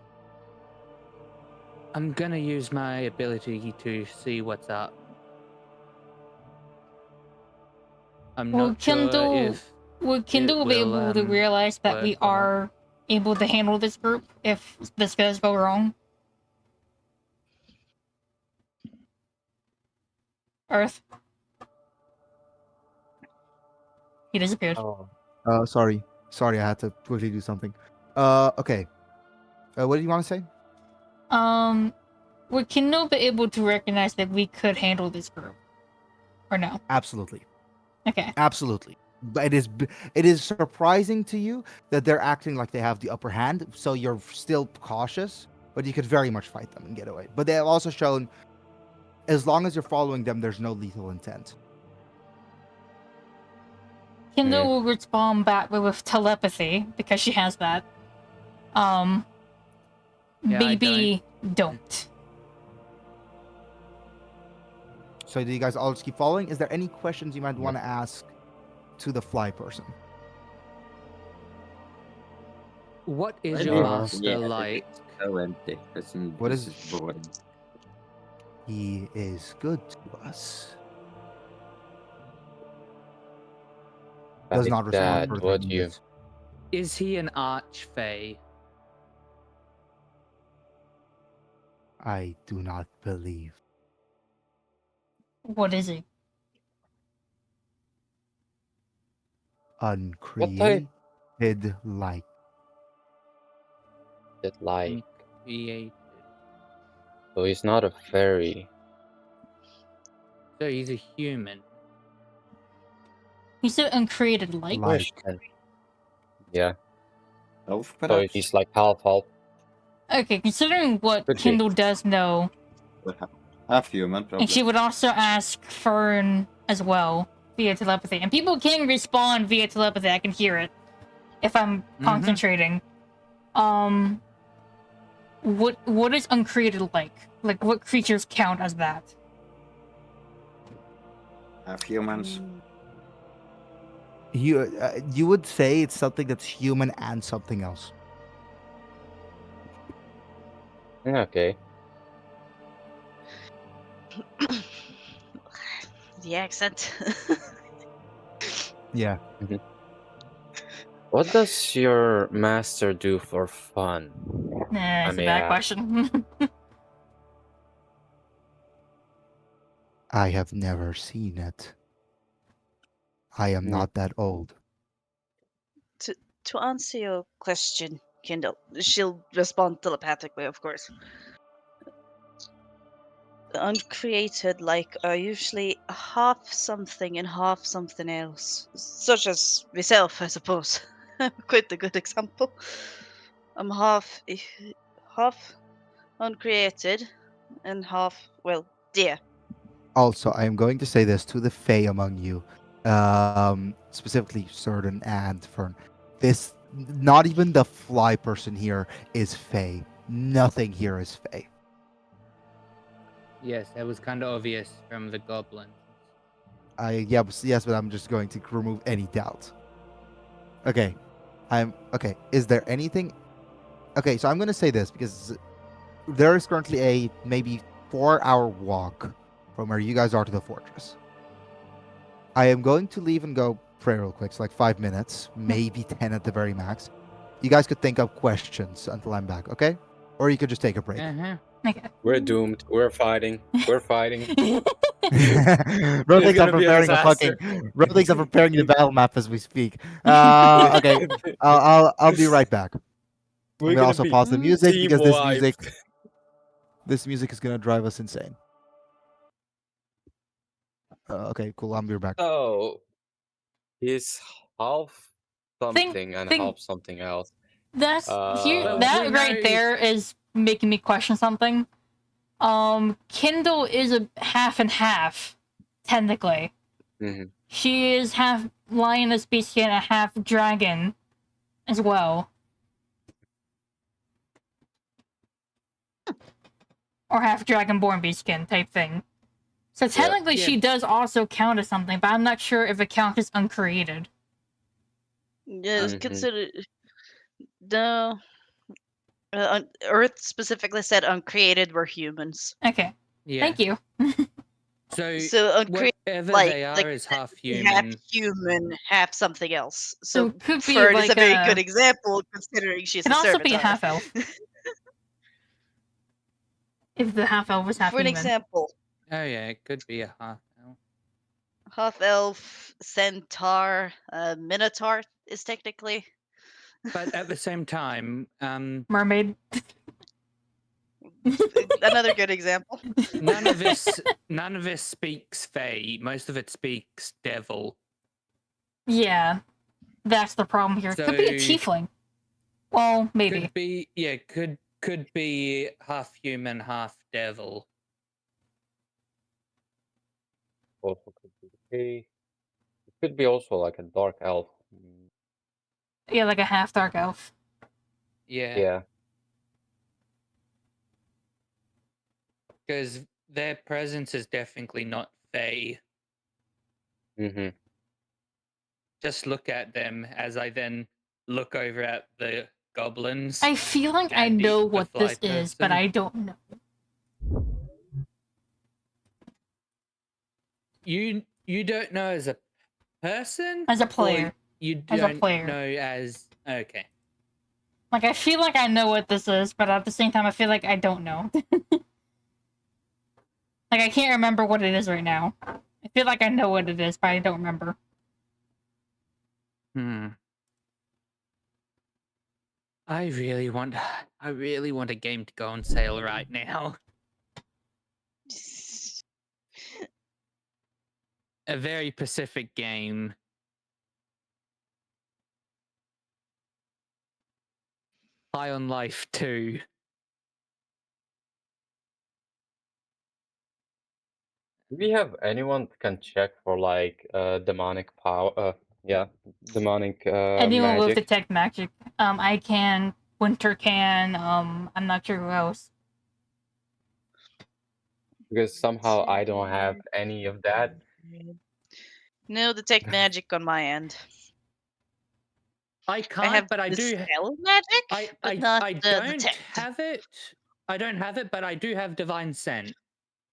I'm gonna use my ability to see what's up. I'm Will not sure Kindle if will Kindle be will, able to realize that we work or not. are able to handle this group if this does go wrong? Earth. He disappeared. Oh. Sorry, I had to quickly do something. Okay. What do you want to say? Would Kindle be able to recognize that we could handle this group? Or no? Absolutely, Okay. absolutely. But it is surprising to you that they're acting like they have the upper hand. So you're still cautious, but you could very much fight them and get away. But they have also shown, as long as you're following them, there's no lethal intent. Kindle will respond back with telepathy because she has that. Yeah, Maybe don't. So do you guys all just keep following? Is there any questions you might want to ask to the fly person? What is I your do. master Yeah, like? So empty. What This is- is boring. He is good to us. Does Like not respond that, further what than you... this. Is he an archfey? I do not believe. What is he? Uncreated light. That like... Uncreated. So he's not a fairy. So he's a human. He said uncreated like. Like, Yeah. Elf, So perhaps? he's like half. Okay, considering what Could be. Kindle does know, But half human, probably. and she would also ask Fern as well via telepathy. And people can respond via telepathy. I can hear it if I'm concentrating. What is uncreated like? Like, what creatures count as that? Half humans. you would say it's something that's human and something else. Yeah, okay. The accent. Yeah. What does your master do for fun? Nah, it's a may bad ask. question. I have never seen it. I am Hmm. not that old. To answer your question, Kindle, she'll respond telepathically, of course. The uncreated like are usually half something and half something else, such as myself, I suppose. Quite a good example. I'm half uncreated and half, well, dear. Also, I am going to say this to the Fae among you, specifically Certain and Fern. This, not even the fly person here is Fae. Nothing here is Fae. Yes, that was kind of obvious from the goblin. Yes, but I'm just going to remove any doubt. Okay, okay. Is there anything? Okay, so I'm going to say this because there is currently a maybe 4-hour walk from where you guys are to the fortress. I am going to leave and go pray real quick. It's like 5 minutes, maybe 10 at the very max. You guys could think of questions until I'm back, okay? Or you could just take a break. Okay. We're doomed. We're fighting. We're fighting. Rodlings are gonna be a preparing a fucking. disaster. Rodlings are preparing the battle map as we speak. Okay, I'll be right back. I'm gonna also pause the music because this music is gonna drive us insane. Okay, cool. I'll be right back. So he's half something and think- half something else. That's here. Uh, That we right know- there is making me question something. Kindle is a half and half, technically. Mhm. She is half lioness beastskin and half dragon, as well. Or half dragonborn beastskin type thing. So technically, Yeah. she does also count as something, but I'm not sure if it counts as uncreated. Yes, Mhm. consider no. Earth specifically said uncreated were humans. Okay, Yeah. thank you. So uncreated, whatever like- they are like is half half human. human, half something else. So So it could be Fern is a like very a- good example, considering she's Can a also be a servitor. half elf. If the half elf was half For an human. example, Oh yeah, it could be a half elf. half elf, centaur, minotaur is technically. But at the same time, Mermaid. Another good example. none of this speaks Fae. Most of it speaks Devil. Yeah, that's the problem here. Could be a So- tiefling. Well, maybe. Could be could be half human, half devil. Also could be. It could be also like a dark elf. Yeah, like a half dark elf. Yeah. Because their presence is definitely not Fae. Mm-hmm. Just look at them as I then look over at the goblins. I feel like I And know the what fly this is, but person. I don't know. You don't know as a person? As a Or player. you As a don't player. know as okay. Like, I feel like I know what this is, but at the same time, I feel like I don't know. Like, I can't remember what it is right now. I feel like I know what it is, but I don't remember. I really want a game to go on sale right now. A very Pacific game high on life too. Do we have anyone that can check for like demonic power? Yeah, demonic Anyone with magic. detect magic. I can. Winter can. I'm not sure who else. Because somehow I don't have any of that. No detect magic on my end. I I can't, have but I do. dispel magic, but not I the don't detect. have it. I don't have it, but I do have divine scent,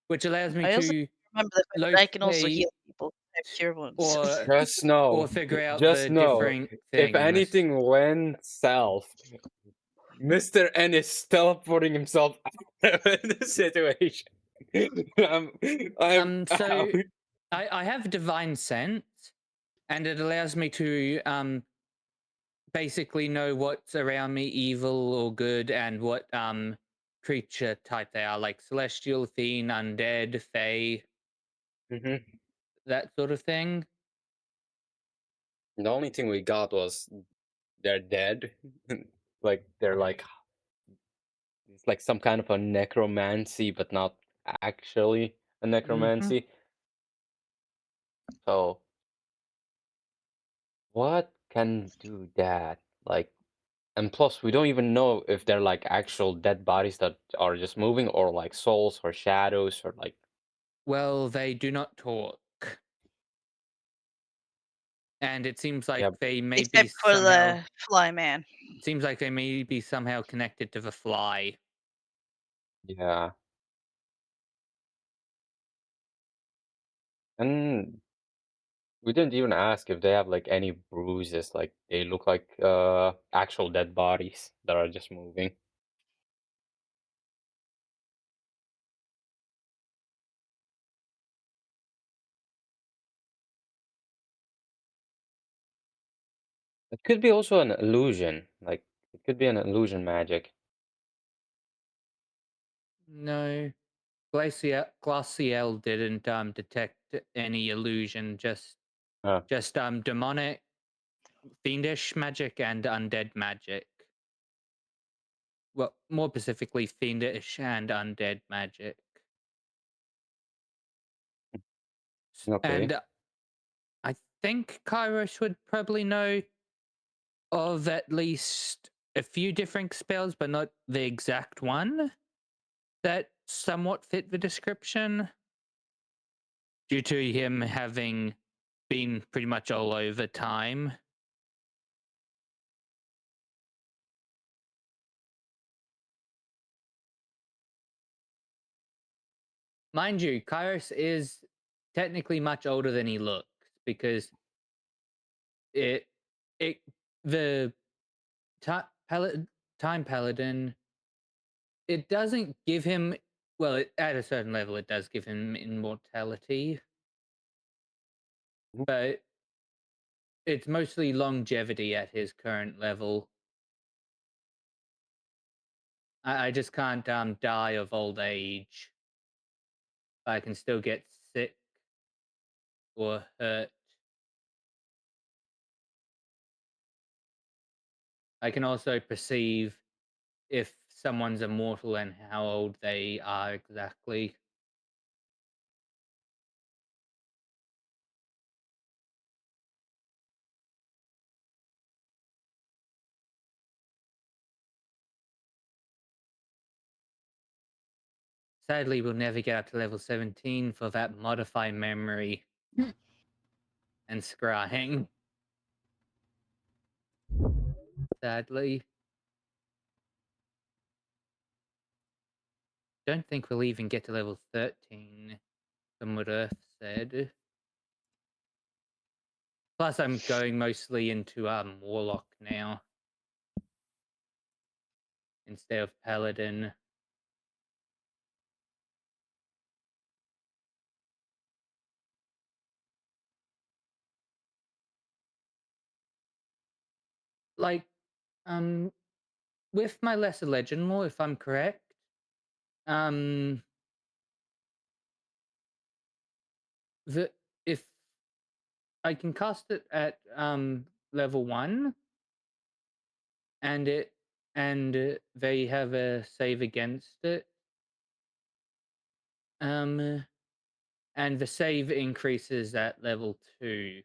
which allows me I also to remember the fact that I can also locate heal people. I have cure wounds. or Just know, figure out just the know, different if things. anything went south, Mr. N is teleporting himself out of the situation. I'm So out. I have divine scent, and it allows me to basically know what's around me, evil or good, and what creature type they are, like celestial, fiend, undead, fae, Mhm. that sort of thing. The only thing we got was they're dead. Like they're like it's like some kind of a necromancy, but not actually a necromancy. So what can do that? Like, and plus we don't even know if they're like actual dead bodies that are just moving, or like souls or shadows or like. Well, they do not talk. And it seems like Yeah, they may be Except for somehow. the fly man. It seems like they may be somehow connected to the fly. yeah. And we didn't even ask if they have like any bruises, like they look like actual dead bodies that are just moving. It could be also an illusion, like it could be an illusion magic. No, Glaciel didn't detect any illusion. Uh, Just demonic, fiendish magic and undead magic. Well, more specifically, fiendish and undead magic. okay. And I think Kairos would probably know of at least a few different spells, but not the exact one that somewhat fit the description, due to him having been pretty much all over time. Mind you, Kairos is technically much older than he looks, because it it the time paladin, it doesn't give him, well, at a certain level it does give him immortality, Mhm. but it's mostly longevity at his current level. I just can't die of old age. I can still get sick or hurt. I can also perceive if someone's immortal and how old they are exactly. Sadly, we'll never get up to level 17 for that modify memory and scrying. Sadly. Don't think we'll even get to level 13, from what Earth said. Plus, I'm going mostly into Warlock now instead of Paladin. Like, um, with my lesser legend lore, if I'm correct, um, the if I can cast it at level 1, and it and they have a save against it. And the save increases at level 2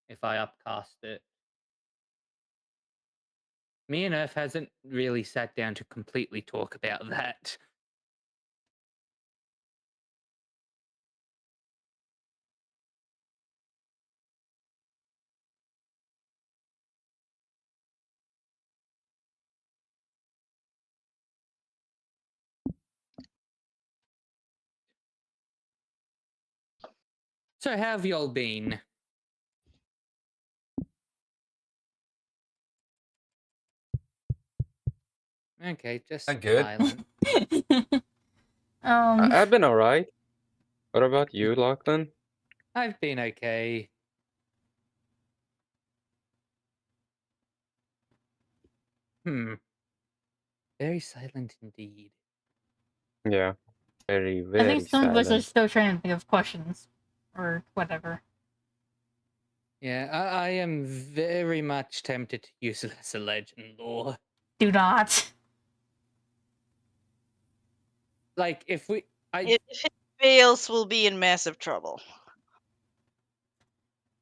if I upcast it. Me and Earth hasn't really sat down to completely talk about that. So how have y'all been? Okay, just I'm good. silent. I've been alright. What about you, Lachlan? I've been okay. Very silent indeed. Yeah, very, I think very some of us are silent. still trying to think of questions. Or whatever. Yeah, I am very much tempted to use Lesser Legend lore. Do not. Like, if it fails, we'll be in massive trouble.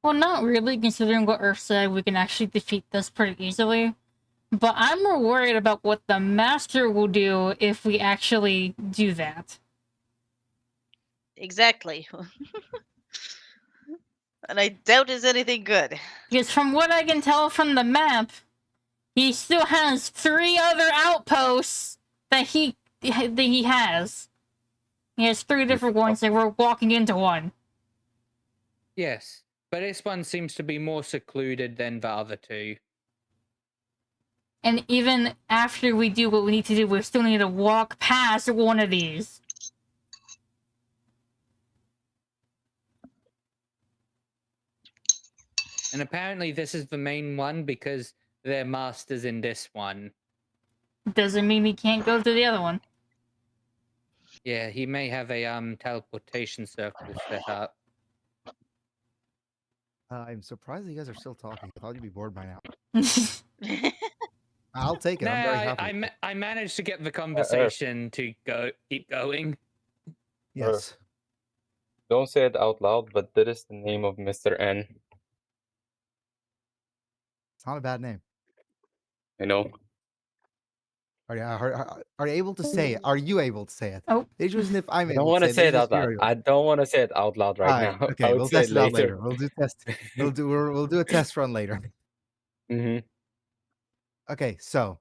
Well, not really, considering what Earth said, we can actually defeat this pretty easily. But I'm more worried about what the Master will do if we actually do that. Exactly. And I doubt it's anything good. Because from what I can tell from the map, he still has 3 other outposts that he has. He has 3 different ones, and we're walking into one. Yes, but this one seems to be more secluded than the other 2. And even after we do what we need to do, we still need to walk past one of these. And apparently this is the main one because they're masters in this one. Doesn't mean we can't go to the other one. Yeah, he may have a teleportation circle set up. I'm surprised you guys are still talking. I thought you'd be bored by now. I'll take it. No, I'm very happy. I managed to get the conversation to keep going. Yes. Don't say it out loud, but that is the name of Mr. N. It's not a bad name. I know. Are you able to say it? Are you able to say it? Oh. The issue isn't if I'm I don't able want to to say it the out loud. issue I don't want to say it out loud right Alright, now. okay, I would we'll say test it out later. later. We'll do a test run later. Mm-hmm. Okay, so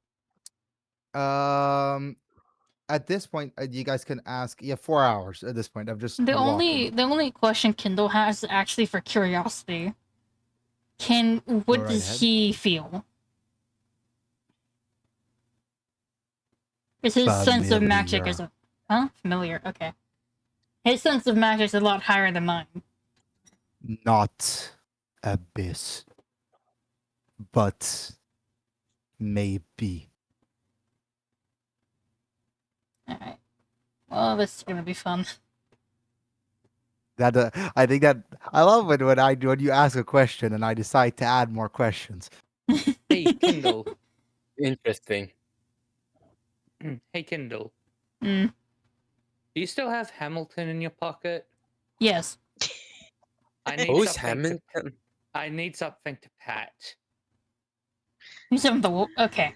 at this point, you guys can ask. Yeah, 4 hours at this point. I've just The walking. only question Kindle has is actually for curiosity. What right does ahead. he feel? Is his sense of magic is familiar? Okay. His sense of magic is a lot higher than mine. Not abyss, but maybe. Alright. Well, this is gonna be fun. That I think that I love it when you ask a question and I decide to add more questions. Hey, Kindle. Interesting. Hey, Kindle. Mm. Do you still have Hamilton in your pocket? Yes. I need Who's something Hamilton? I need something to pat. He's on the okay.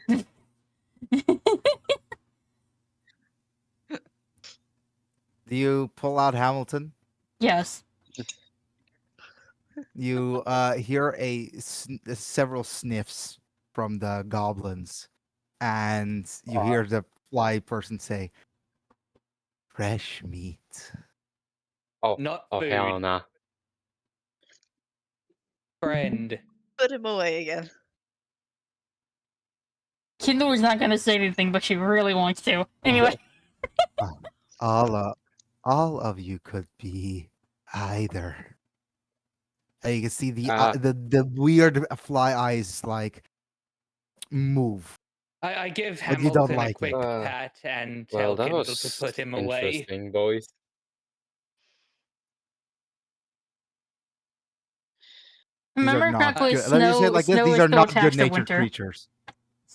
Do you pull out Hamilton? Yes. You hear several sniffs from the goblins, and you hear the fly person say, "Fresh meat." Oh, Not oh food. hell nah. Friend. Put him away again. Kindle is not gonna say anything, but she really wants to. Anyway. All of you could be either. And you can see the weird fly eyes like move. I give But you don't Hamilton a like quick it. pat and Well, tell that Kindle to was put him away. interesting, boys. These are Remember not correctly, good. Let me just say it like this: Snow these is are still not attached to good-natured Winter. creatures.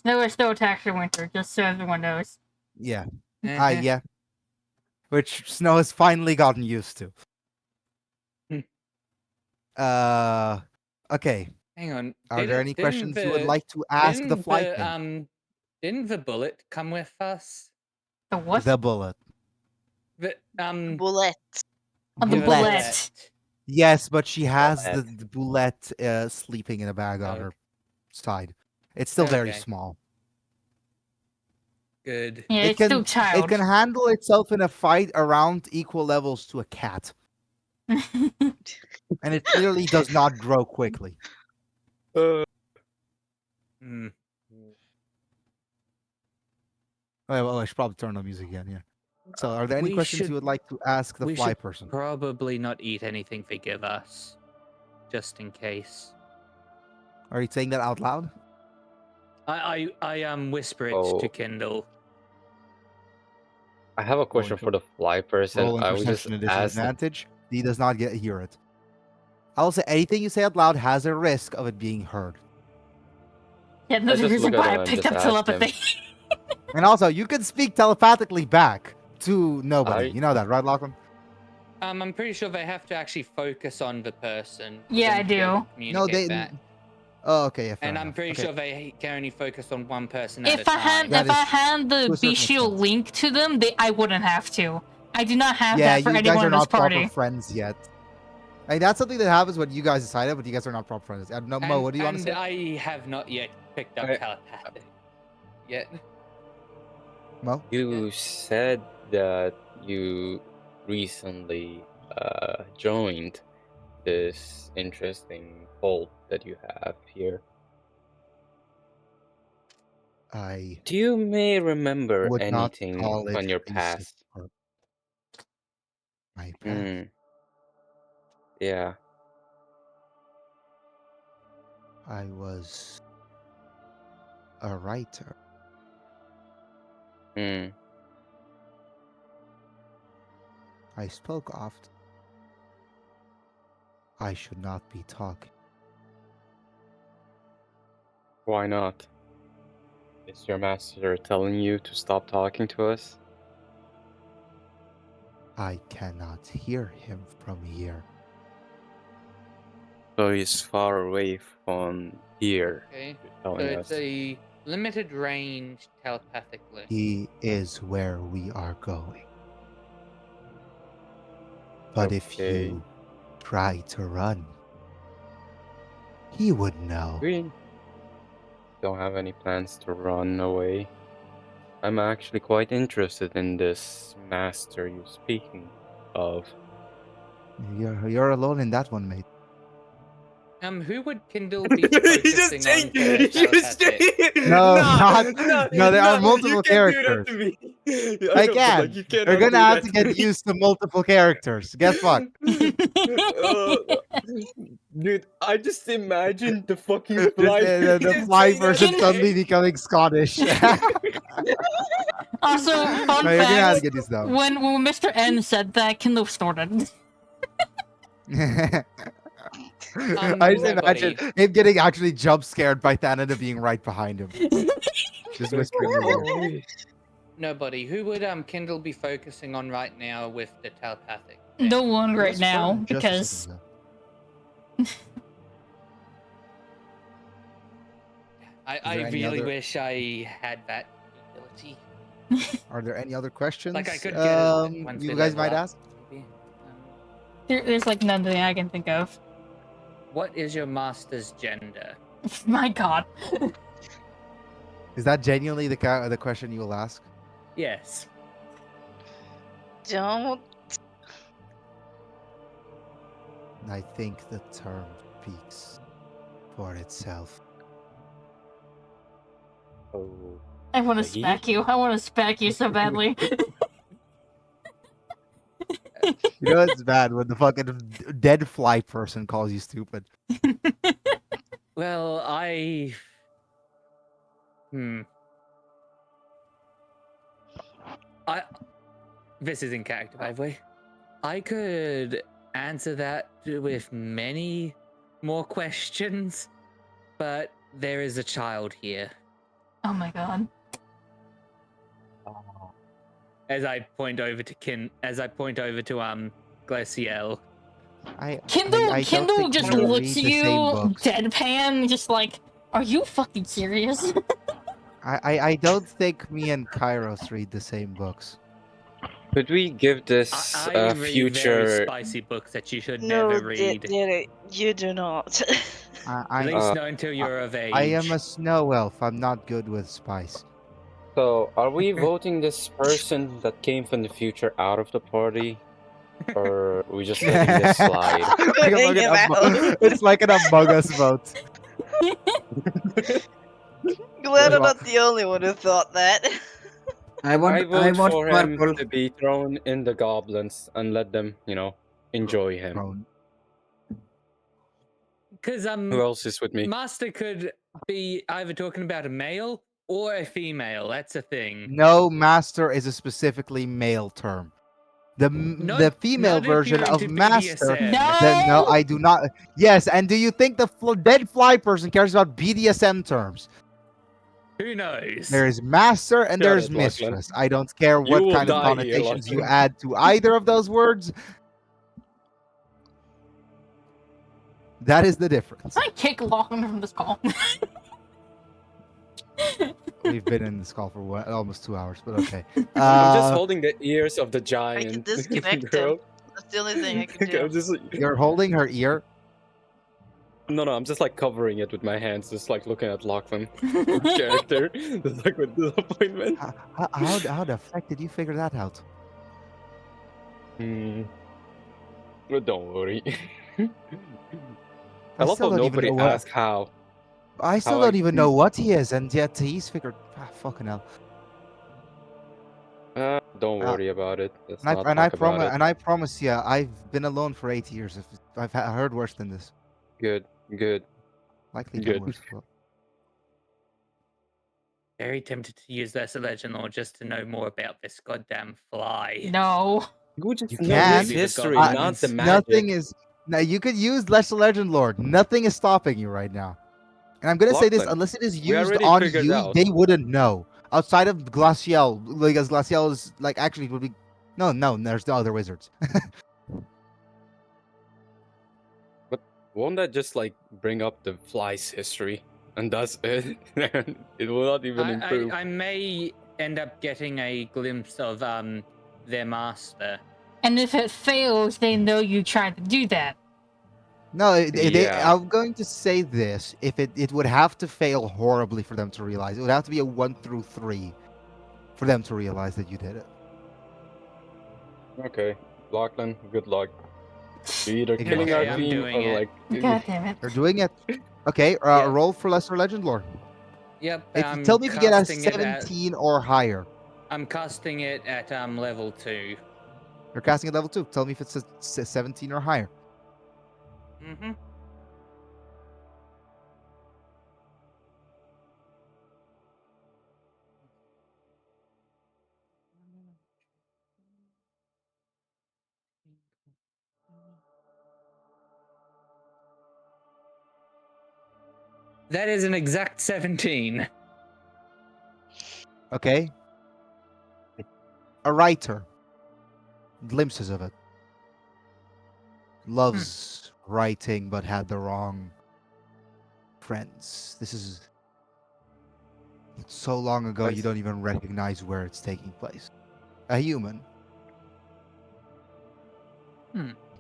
There was no attacks for winter, just so everyone knows. Yeah. Uh-huh. Yeah. Which Snow has finally gotten used to. Hmm. Okay. Hang on. Are there any Didn't questions you would the- like to ask the didn't flyman? didn't the bullet come with us? The what? The bullet. The Bullet. Oh, the the Bullet. bullet. Yes, but she has the, Bullet. the bullet sleeping in a bag on her Okay. side. It's still very Okay. small. Good. Yeah, It it's still can child. it can handle itself in a fight around equal levels to a cat, and it clearly does not grow quickly. Hmm. Well, I should probably turn on music again. Yeah. So, are there any We questions should- you would like to ask the we fly should person? probably not eat anything forgive us, just in case. Are you saying that out loud? I whisper it Oh. to Kindle. I have a question to for the fly person. Rolling I would just perception at ask. disadvantage. He does not hear it. I'll say anything you say out loud has a risk of it being heard. Yeah, I there's a just reason look at why him I and picked just up ask him. telepathy. And also, you can speak telepathically back to nobody. I- You know that, right, Lachlan? I'm pretty sure they have to actually focus on the person. for Yeah, them I to be able to No, communicate they. back. Oh, okay, yeah. Fair And I'm enough. pretty Okay. sure they can only focus on one person at If a I time. had That if I is had to the a certain B Shield extent. link to them, I wouldn't have to. I do not have Yeah, that for you guys anyone are in this not proper party. friends yet. Like, that's something that happens when you guys decide it, but you guys are not proper friends. No, Mo, what do you want to say? I have not yet picked up I- telepathic yet. Mo? You said that you recently joined this interesting cult that you have here. I Do you may remember would not anything call it on your recent past? or my path. Hmm. Yeah. I was a writer. Hmm. I spoke often. I should not be talking. Why not? Is your master telling you to stop talking to us? I cannot hear him from here. So he's far away from here. Okay. You're So telling it's us. a limited range telepathically. He is where we are going. But if Okay. you try to run, he would know. We don't have any plans to run away. I'm actually quite interested in this master you're speaking of. You're alone in that one, mate. Who would Kindle be focusing on for telepathic? No, no, there are multiple characters. I can. You're gonna have to get used to multiple characters. Guess what? Dude, I just imagined the fucking The, fly. the fly person Can- suddenly becoming Scottish. Also, fun No, you're gonna have to fact: get used to when Mr. N said that, Kindle snorted. that. I just imagine him getting actually jump scared by Thanada being right behind him. Just whispering in his ear. Nobody. Who would Kindle be focusing on right now with the telepathic? No one right Just now, for just a because second, I there any really other- wish I had that ability. Are there any other questions? Like I could get it once you we guys level might up, ask. maybe. there's like nothing I can think of. What is your master's gender? My God. Is that genuinely the question you will ask? Yes. Don't. I think the term speaks for itself. Oh. I want to Peggy? smack you. I want to smack you so badly. You know it's bad when the fucking dead fly person calls you stupid. Well, this is in character, by the way. I could answer that with many more questions, but there is a child here. Oh my god. As I point over to Glaciel. Kindle don't Kindle think just we looks read at the you same books. deadpan, just like, are you fucking serious? I don't think me and Kairos read the same books. Could we give this I read very future? spicy books that you should No, never read. Derek, you do not. At I least not until you're of age. I am a snow elf. I'm not good with spice. So, are we voting this person that came from the future out of the party, or are we just letting this slide? Moving him out. It's like an Among Us vote. Glad I'm not the only one who thought that. I want. I I vote want for purple. him to be thrown in the goblins and let them, enjoy him. Prone. Because Who else is with me? Master could be either talking about a male or a female. That's a thing. No, master is a specifically male term. The Not- female not if version you're of into master. BDSM. Then no, I do not. Yes, and do you think the dead fly person cares about BDSM terms? Who knows? There is master and Shut there's it, Lachlan. mistress. I don't care You what will kind of die here, connotations you Lachlan. add to either of those words. That is the difference. I kick Lachlan from this call. We've been in this call for almost 2 hours, but okay. I'm just Uh, holding the ears of the I can giant disconnect girl. him. That's the only thing I can Okay, do. I'm just, You're holding her ear. no, I'm just like covering it with my hands, just like looking at Lachlan character, just like with disappointment. How the fuck did you figure that out? But don't worry. I I love still how don't even nobody know what. asked how. I still how don't I- even know what he is, and yet he's figured. Fucking hell. Don't Uh, worry about it. Let's And I, not and I talk about promise, it. and I promise you, I've been alone for 8 years. I've heard worse than this. Good. Likely Good. done worse. Well, Very tempted to use Lesser Legend Lore just to know more about this goddamn fly. No. You just You know can. his history, Uh, not the Nothing magic. is. Now you could use Lesser Legend Lord. Nothing is stopping you right now. And I'm gonna say this: Lachlan, unless it is we used already on figured you, out. they wouldn't know. Outside of Glacial, because Glacial is like actually it would be. No, there's the other wizards. Won't that just like bring up the fly's history? And that's it. It will not even improve. I may end up getting a glimpse of their master. And if it fails, they know you tried to do that. No, Yeah. I'm going to say this: if it would have to fail horribly for them to realize, it would have to be a 1 through 3 for them to realize that you did it. Okay, Lachlan, good luck. You're either Okay, killing our I'm team doing or it. like. God damn it. They're doing it. Okay, Yeah. roll for Lesser Legend Lore. Yep. Tell me if you get a casting it at- 17 or higher. I'm casting it at level 2. You're casting at level 2. Tell me if it's a 17 or higher. Mm-hmm. That is an exact 17. Okay. A writer. Glimpses of it. Loves writing, but had the wrong friends. This is so long ago you don't even recognize where it's taking place. A human.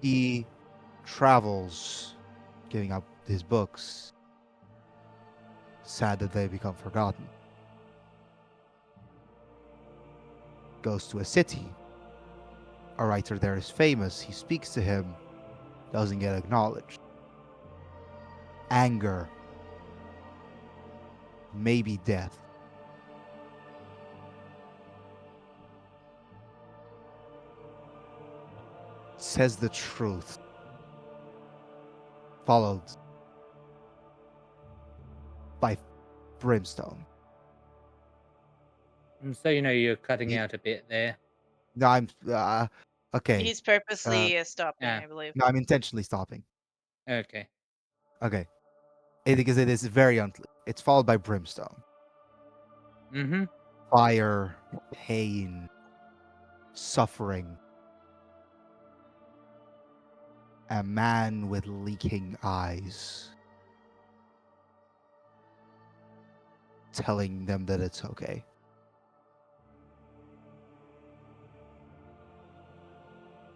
He travels, giving up his books. Sad that they become forgotten. Goes to a city. A writer there is famous. He speaks to him. Doesn't get acknowledged. Anger. Maybe death. Says the truth. Followed by brimstone. So you know you're cutting out a bit there. No, I'm okay. He's purposely stopping, yeah. I believe. No, I'm intentionally stopping. Okay. Okay. Because it is very unclear. It's followed by brimstone. Mm-hmm. Fire, pain, suffering. A man with leaking eyes. Telling them that it's okay.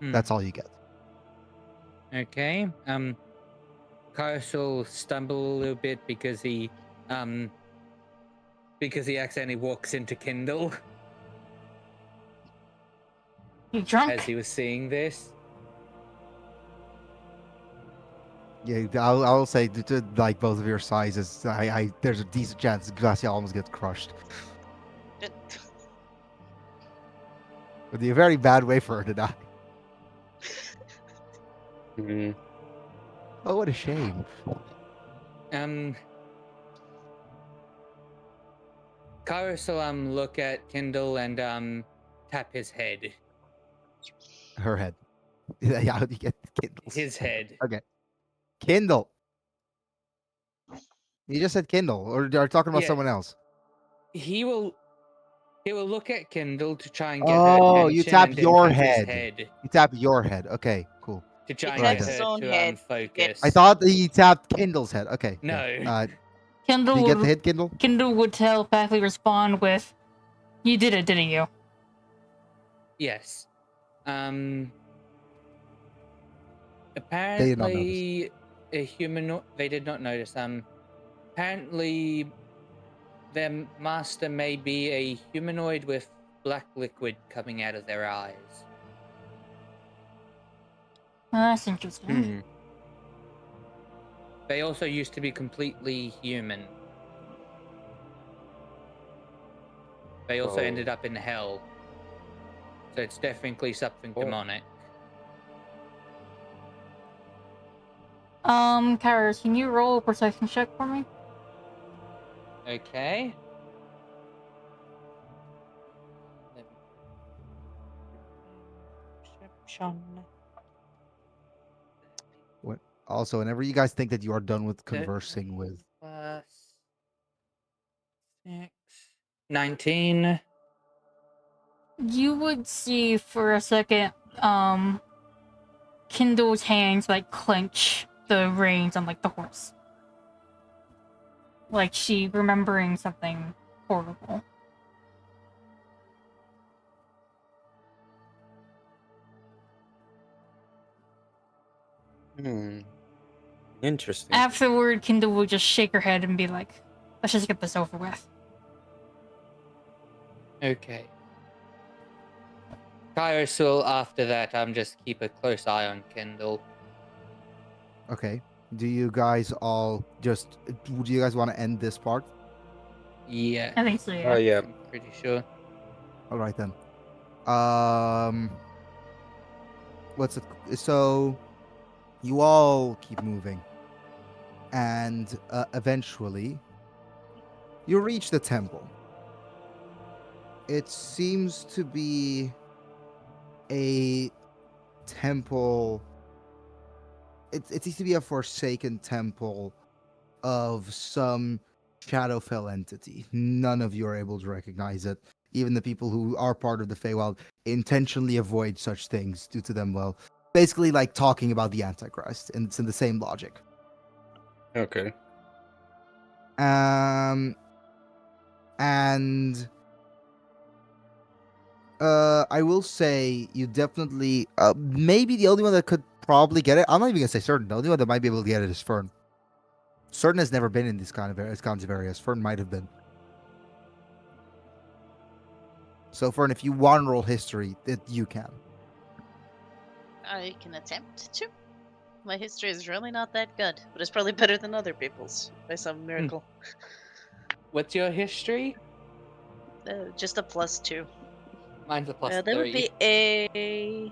That's all you get. Okay. Kairos will stumble a little bit because he accidentally walks into Kindle You drunk? as he was seeing this. Yeah, I'll say to like both of your sizes, there's a decent chance Gracia almost gets crushed. Would be a very bad way for her to die. Mm. Oh, what a shame. Kairos will look at Kindle and tap his head. Her head. Yeah, how do you get Kindles? His head. Okay. Kindle. You just said Kindle, or are you talking about Yeah. someone else? He will look at Kindle to try and get her Oh, attention. you tap and then your tap his head. head You tap your head. Okay, cool. to try He and taps get his her own to head to focus. get- I thought he tapped Kindle's head. Okay. No. Yeah. Do Kindle you get the would, hit, Kindle? Kindle would telepathically respond with, "You did it, didn't you?" Yes. They did not notice. Apparently, a human. They did not notice. Apparently, their master may be a humanoid with black liquid coming out of their eyes. Oh, that's interesting. Hmm. They also used to be completely human. They also Oh. ended up in hell. So it's definitely something Oh. demonic. Kairos, can you roll a perception check for me? Okay. Perception. Also, whenever you guys think that you are done with conversing with, Plus 6. 19. You would see for a second, Kindle's hands like clench the reins on like the horse. Like she remembering something horrible. Hmm. Interesting. Afterward, Kindle would just shake her head and be like, "Let's just get this over with." Okay. Kairos will, after that, just keep a close eye on Kindle. okay. Do you guys all just? Do you guys want to end this part? Yeah. I think so, yeah. Oh yeah. I'm pretty sure. All right then. What's it? So, you all keep moving, and eventually, you reach the temple. It seems to be a temple. It seems to be a forsaken temple of some Shadowfell entity. None of you are able to recognize it. Even the people who are part of the Feywild intentionally avoid such things due to them, well, basically like talking about the Antichrist, and it's in the same logic. Okay. And I will say you definitely maybe the only one that could probably get it. I'm not even gonna say certain. The only one that might be able to get it is Fern. Certain has never been in these kinds of areas. Fern might have been. So Fern, if you want to roll history, you can. I can attempt to. My history is really not that good, but it's probably better than other people's by some miracle. What's your history? Just a +2. Mine's a plus That 3. would be a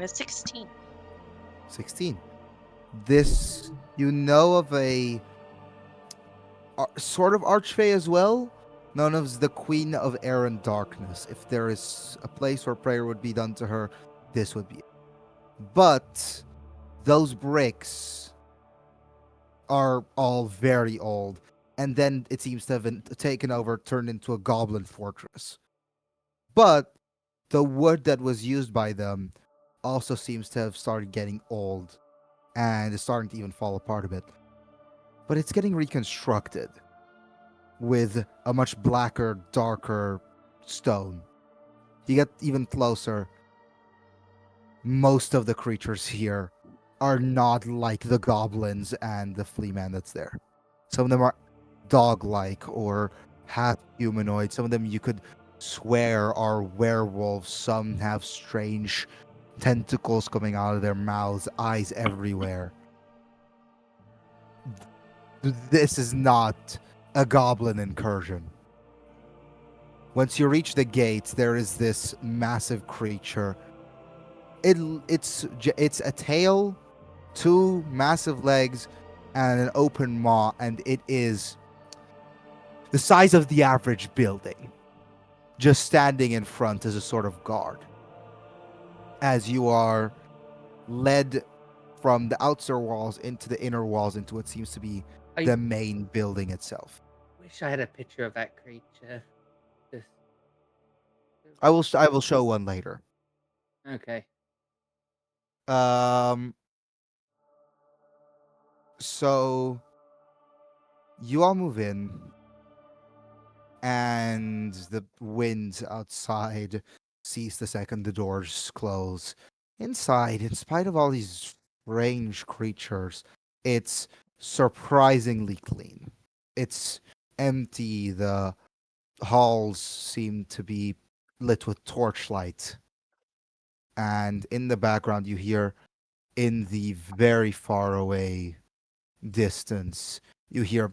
16. 16. This, you know of a sort of archfey as well, known as the Queen of Air and Darkness. If there is a place where prayer would be done to her, this would be it. But those bricks are all very old, and then it seems to have been taken over, turned into a goblin fortress. But the wood that was used by them also seems to have started getting old and is starting to even fall apart a bit. But it's getting reconstructed with a much blacker, darker stone. You get even closer. Most of the creatures here are not like the goblins and the flea man that's there. Some of them are dog-like or half humanoid. Some of them you could swear are werewolves. Some have strange tentacles coming out of their mouths, eyes everywhere. This is not a goblin incursion. Once you reach the gates, there is this massive creature. It's a tail, 2 massive legs, and an open maw, and it is the size of the average building, just standing in front as a sort of guard. As you are led from the outer walls into the inner walls into what seems to be I the main building itself. wish I had a picture of that creature. Just... I will show one later. Okay. So you all move in, and the wind outside cease the second the doors close. Inside, in spite of all these strange creatures, it's surprisingly clean. It's empty. The halls seem to be lit with torchlight. And in the background, you hear, in the very far away distance, you hear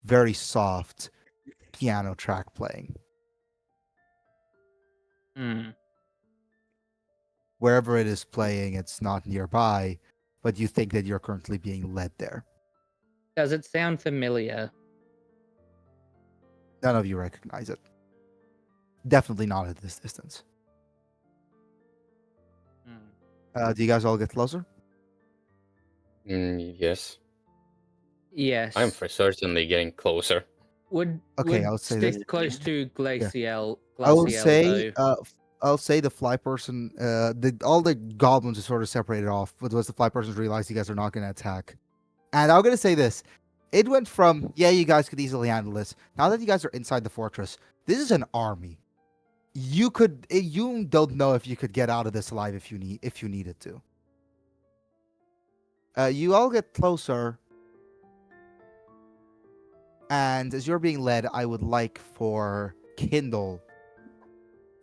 very soft piano track playing. Hmm. Wherever it is playing, it's not nearby, but you think that you're currently being led there. Does it sound familiar? None of you recognize it. Definitely not at this distance. Hmm. Do you guys all get closer? Yes. Yes. I'm for certainly getting closer. Would Okay, I would say stick this. close to Glaciel. I will Glaciel, say, though. I'll say the fly person, all the goblins are sort of separated off, but once the fly persons realize you guys are not going to attack. And I'm going to say this. It went from, yeah, you guys could easily handle this. Now that you guys are inside the fortress, this is an army. You don't know if you could get out of this alive if you needed to. You all get closer. And as you're being led, I would like for Kindle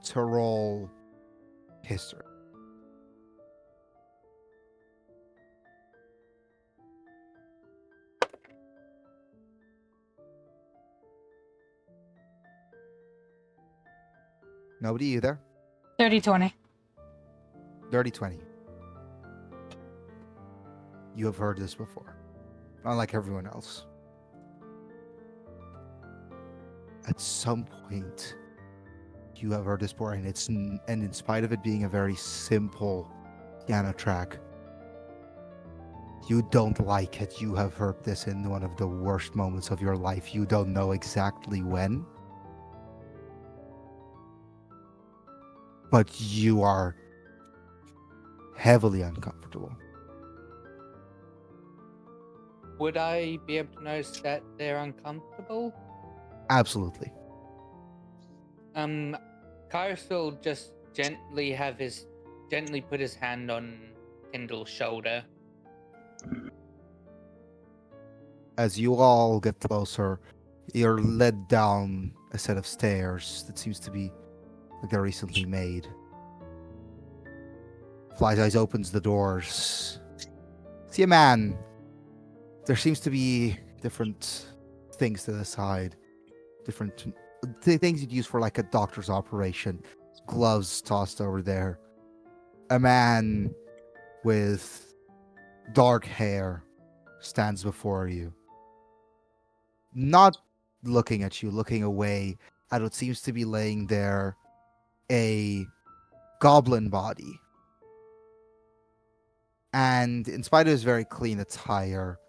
to roll history. Nobody, you there? 30-20. Dirty 20. You have heard this before. Unlike everyone else. At some point, you have heard this before, and and in spite of it being a very simple piano track, you don't like it. You have heard this in one of the worst moments of your life. You don't know exactly when. But you are heavily uncomfortable. Would I be able to notice that they're uncomfortable? Absolutely. Kairos will just gently put his hand on Kindle's shoulder. As you all get closer, you're led down a set of stairs that seems to be like they're recently made. Fly's Eyes opens the doors. See a man. There seems to be different things to the side. Different things you'd use for like a doctor's operation. Gloves tossed over there. A man with dark hair stands before you. Not looking at you, looking away at what seems to be laying there, a goblin body. And in spite of his very clean attire,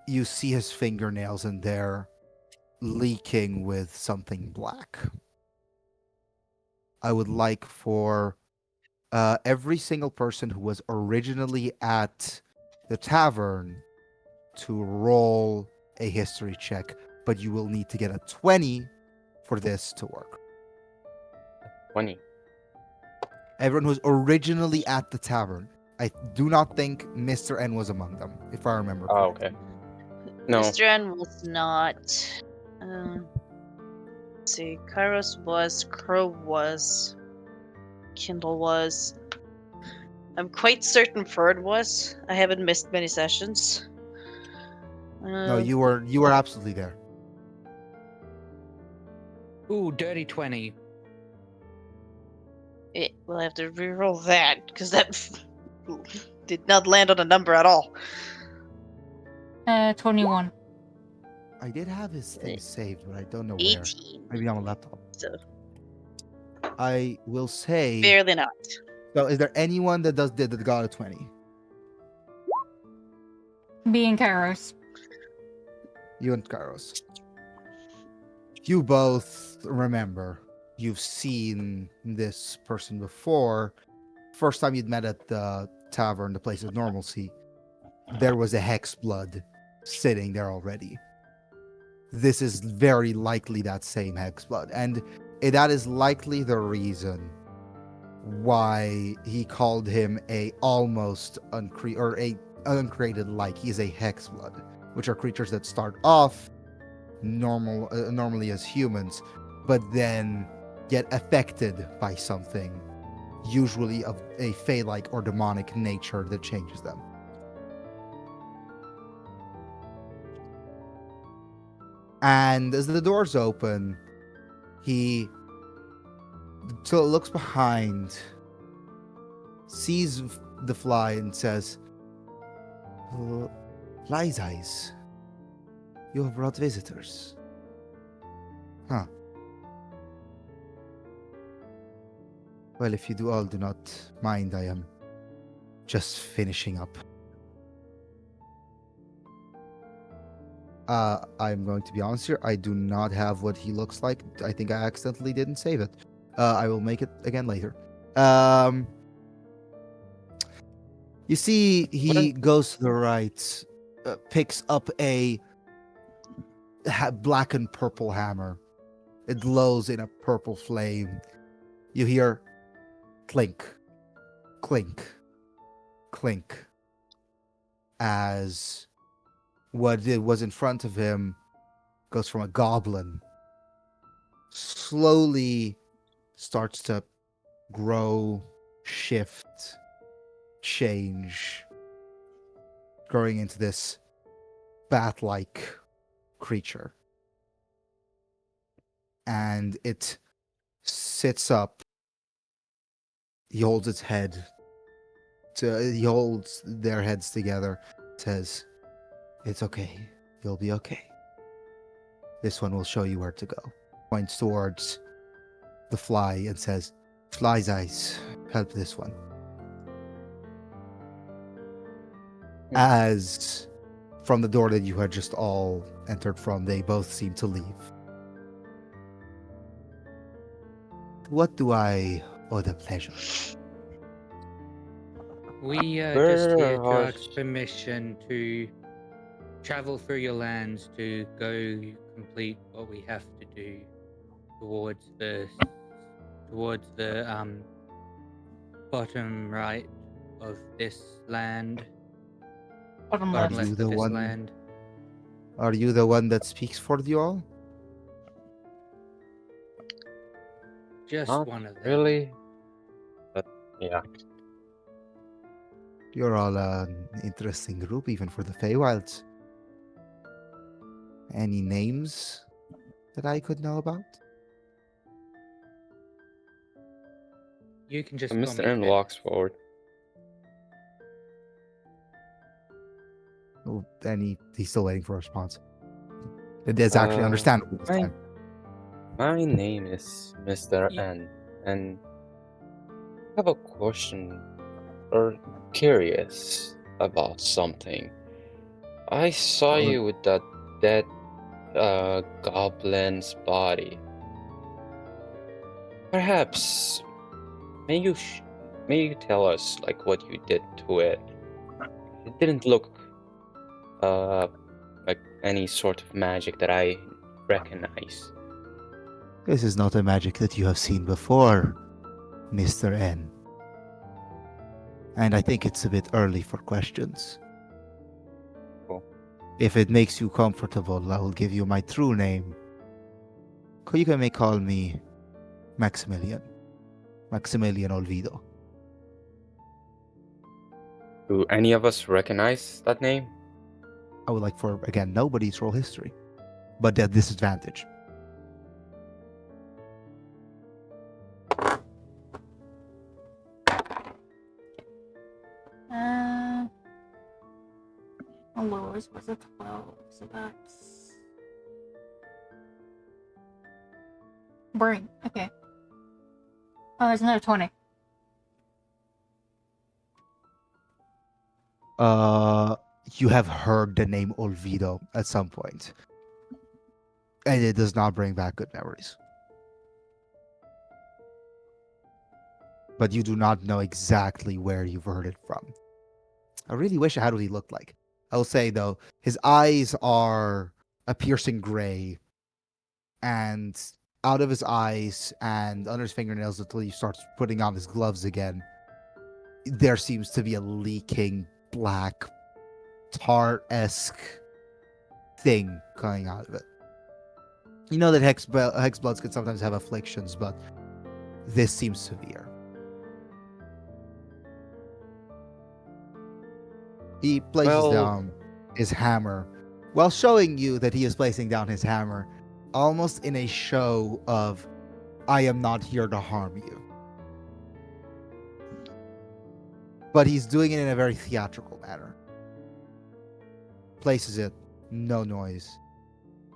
you see his fingernails and they're leaking with something black. I would like for every single person who was originally at the tavern to roll a history check, but you will need to get a 20 for this to work. 20. Everyone who's originally at the tavern. I do not think Mr. N was among them, if I remember Oh, correctly. okay. No. Mr. N was not. Let's see. Kairos was. Crow was. Kindle was. I'm quite certain Ferd was. I haven't missed many sessions. No, you were absolutely there. Ooh, dirty 20. We'll have to reroll that because that did not land on a number at all. 21. I did have his thing saved, but I don't know where. 18. Maybe on a laptop. So I will say. barely not. So, is there anyone that that got a 20? Me and Kairos. You and Kairos. You both remember. You've seen this person before. First time you'd met at the tavern, the place of normalcy, there was a hex blood sitting there already. This is very likely that same hex blood, and that is likely the reason why he called him a almost uncreated like. He's a hex blood, which are creatures that start off normally as humans, but then get affected by something, usually of a fey-like or demonic nature that changes them. And as the doors open, he looks behind, sees the fly, and says, "Fly's eyes, you have brought visitors. Huh. Well, if you do not mind, I am just finishing up. I'm going to be honest here. I do not have what he looks like. I think I accidentally didn't save it. I will make it again later. You see, he goes to the right, picks up a black and purple hammer. It glows in a purple flame. You hear clink, clink, clink, as what it was in front of him goes from a goblin, slowly starts to grow, shift, change, growing into this bat-like creature. And it sits up. He holds its head. He holds their heads together. Says, "It's okay. You'll be okay. This one will show you where to go." Points towards the fly and says, "Fly's eyes, help this one." As from the door that you had just all entered from, they both seem to leave. What do I owe the pleasure? We just here to Where ask permission to travel through your lands to go complete what we have to do towards the bottom right of this land. Bottom Bottom left. you left the of this one- land. Are you the one that speaks for you all? Just Not one of them. really. But yeah. You're all an interesting group, even for the Feywilds. Any names that I could know about? You can just call Mr. me N Pip. walks forward. Oh, and he's still waiting for a response. It is actually Uh, understandable this fine. time. My name is Mr. Ye- N, and I have a question or curious about something. I saw Oh. you with that dead goblin's body. Perhaps may you tell us like what you did to it? It didn't look like any sort of magic that I recognize. This is not a magic that you have seen before, Mr. N. And I think it's a bit early for questions. Cool. If it makes you comfortable, I will give you my true name. You may call me Maximilian. Maximilian Olvido. Do any of us recognize that name? I would like for, again, nobody's roll history, but at disadvantage. Lowers was a 12, so that's brain. Okay. Oh, there's another 20. You have heard the name Olvido at some point, and it does not bring back good memories. But you do not know exactly where you've heard it from. I really wish I had what he looked like. I will say, though, his eyes are a piercing gray, and out of his eyes and under his fingernails until he starts putting on his gloves again, there seems to be a leaking black tar-esque thing coming out of it. You know that hex bloods can sometimes have afflictions, but this seems severe. He places down his hammer while showing you that he is placing down his hammer, almost in a show of, I am not here to harm you. But he's doing it in a very theatrical manner. Places it, no noise,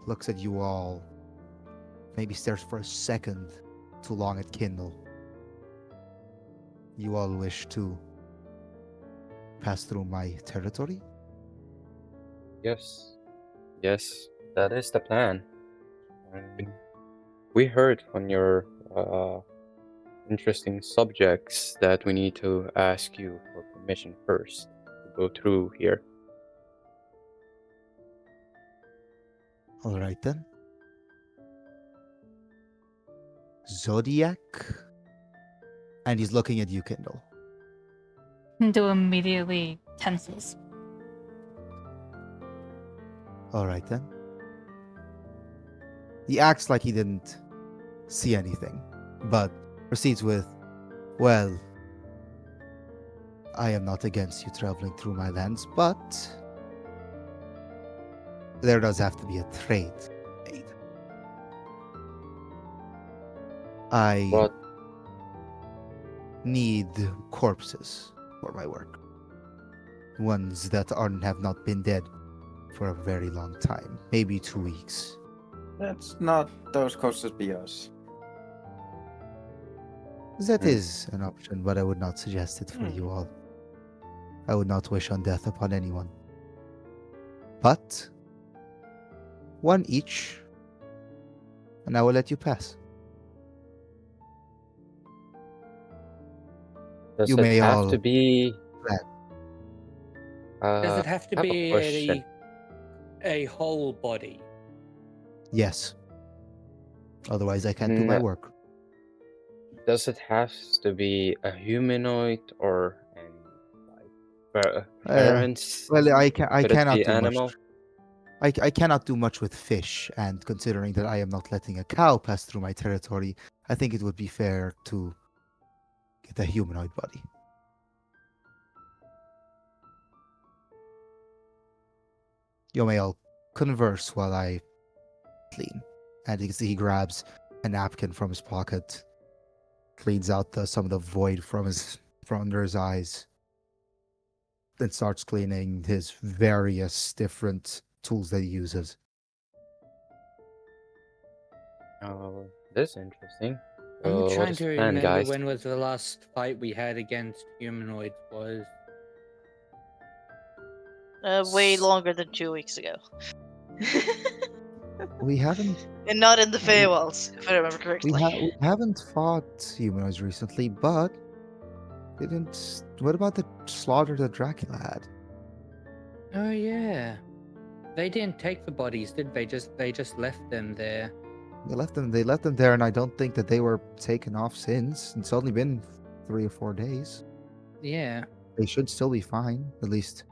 looks at you all, maybe stares for a second too long at Kindle. You all wish to pass through my territory? Yes. Yes, that is the plan. We heard from your interesting subjects that we need to ask you for permission first to go through here. All right then. Zodiac? And he's looking at you, Kindle. Do immediately tenses. All right then. He acts like he didn't see anything, but proceeds with, well, I am not against you traveling through my lands, but there does have to be a trade made. I What? need corpses for my work. Ones that have not been dead for a very long time, maybe 2 weeks. Let's not those coasters be us. That is an option, but I would not suggest it for you all. I would not wish on death upon anyone. But one each, and I will let you pass. Does You it may have all to be? Does it have to I have a be question. a whole body? Yes. Otherwise, I can't do my No. work. Does it have to be a humanoid or an parents? Well, I Could it cannot be do animal? much. I cannot do much with fish, and considering that I am not letting a cow pass through my territory, I think it would be fair to get a humanoid body. You may all converse while I clean. And you can see he grabs a napkin from his pocket, cleans out some of the void from under his eyes, then starts cleaning his various different tools that he uses. Oh, this is interesting. I'm So, what trying is to the plan, remember guys? when was the last fight we had against humanoids was. Way S- longer than 2 weeks ago. We haven't And not in the we, Feywalls, if I remember correctly. we haven't fought humanoids recently, but didn't. What about the slaughter that Dracula had? Oh yeah. They didn't take the bodies, did they? They just left them there. They left them. They left them there, and I don't think that they were taken off since. It's only been 3 or 4 days. Yeah. They should still be fine, at least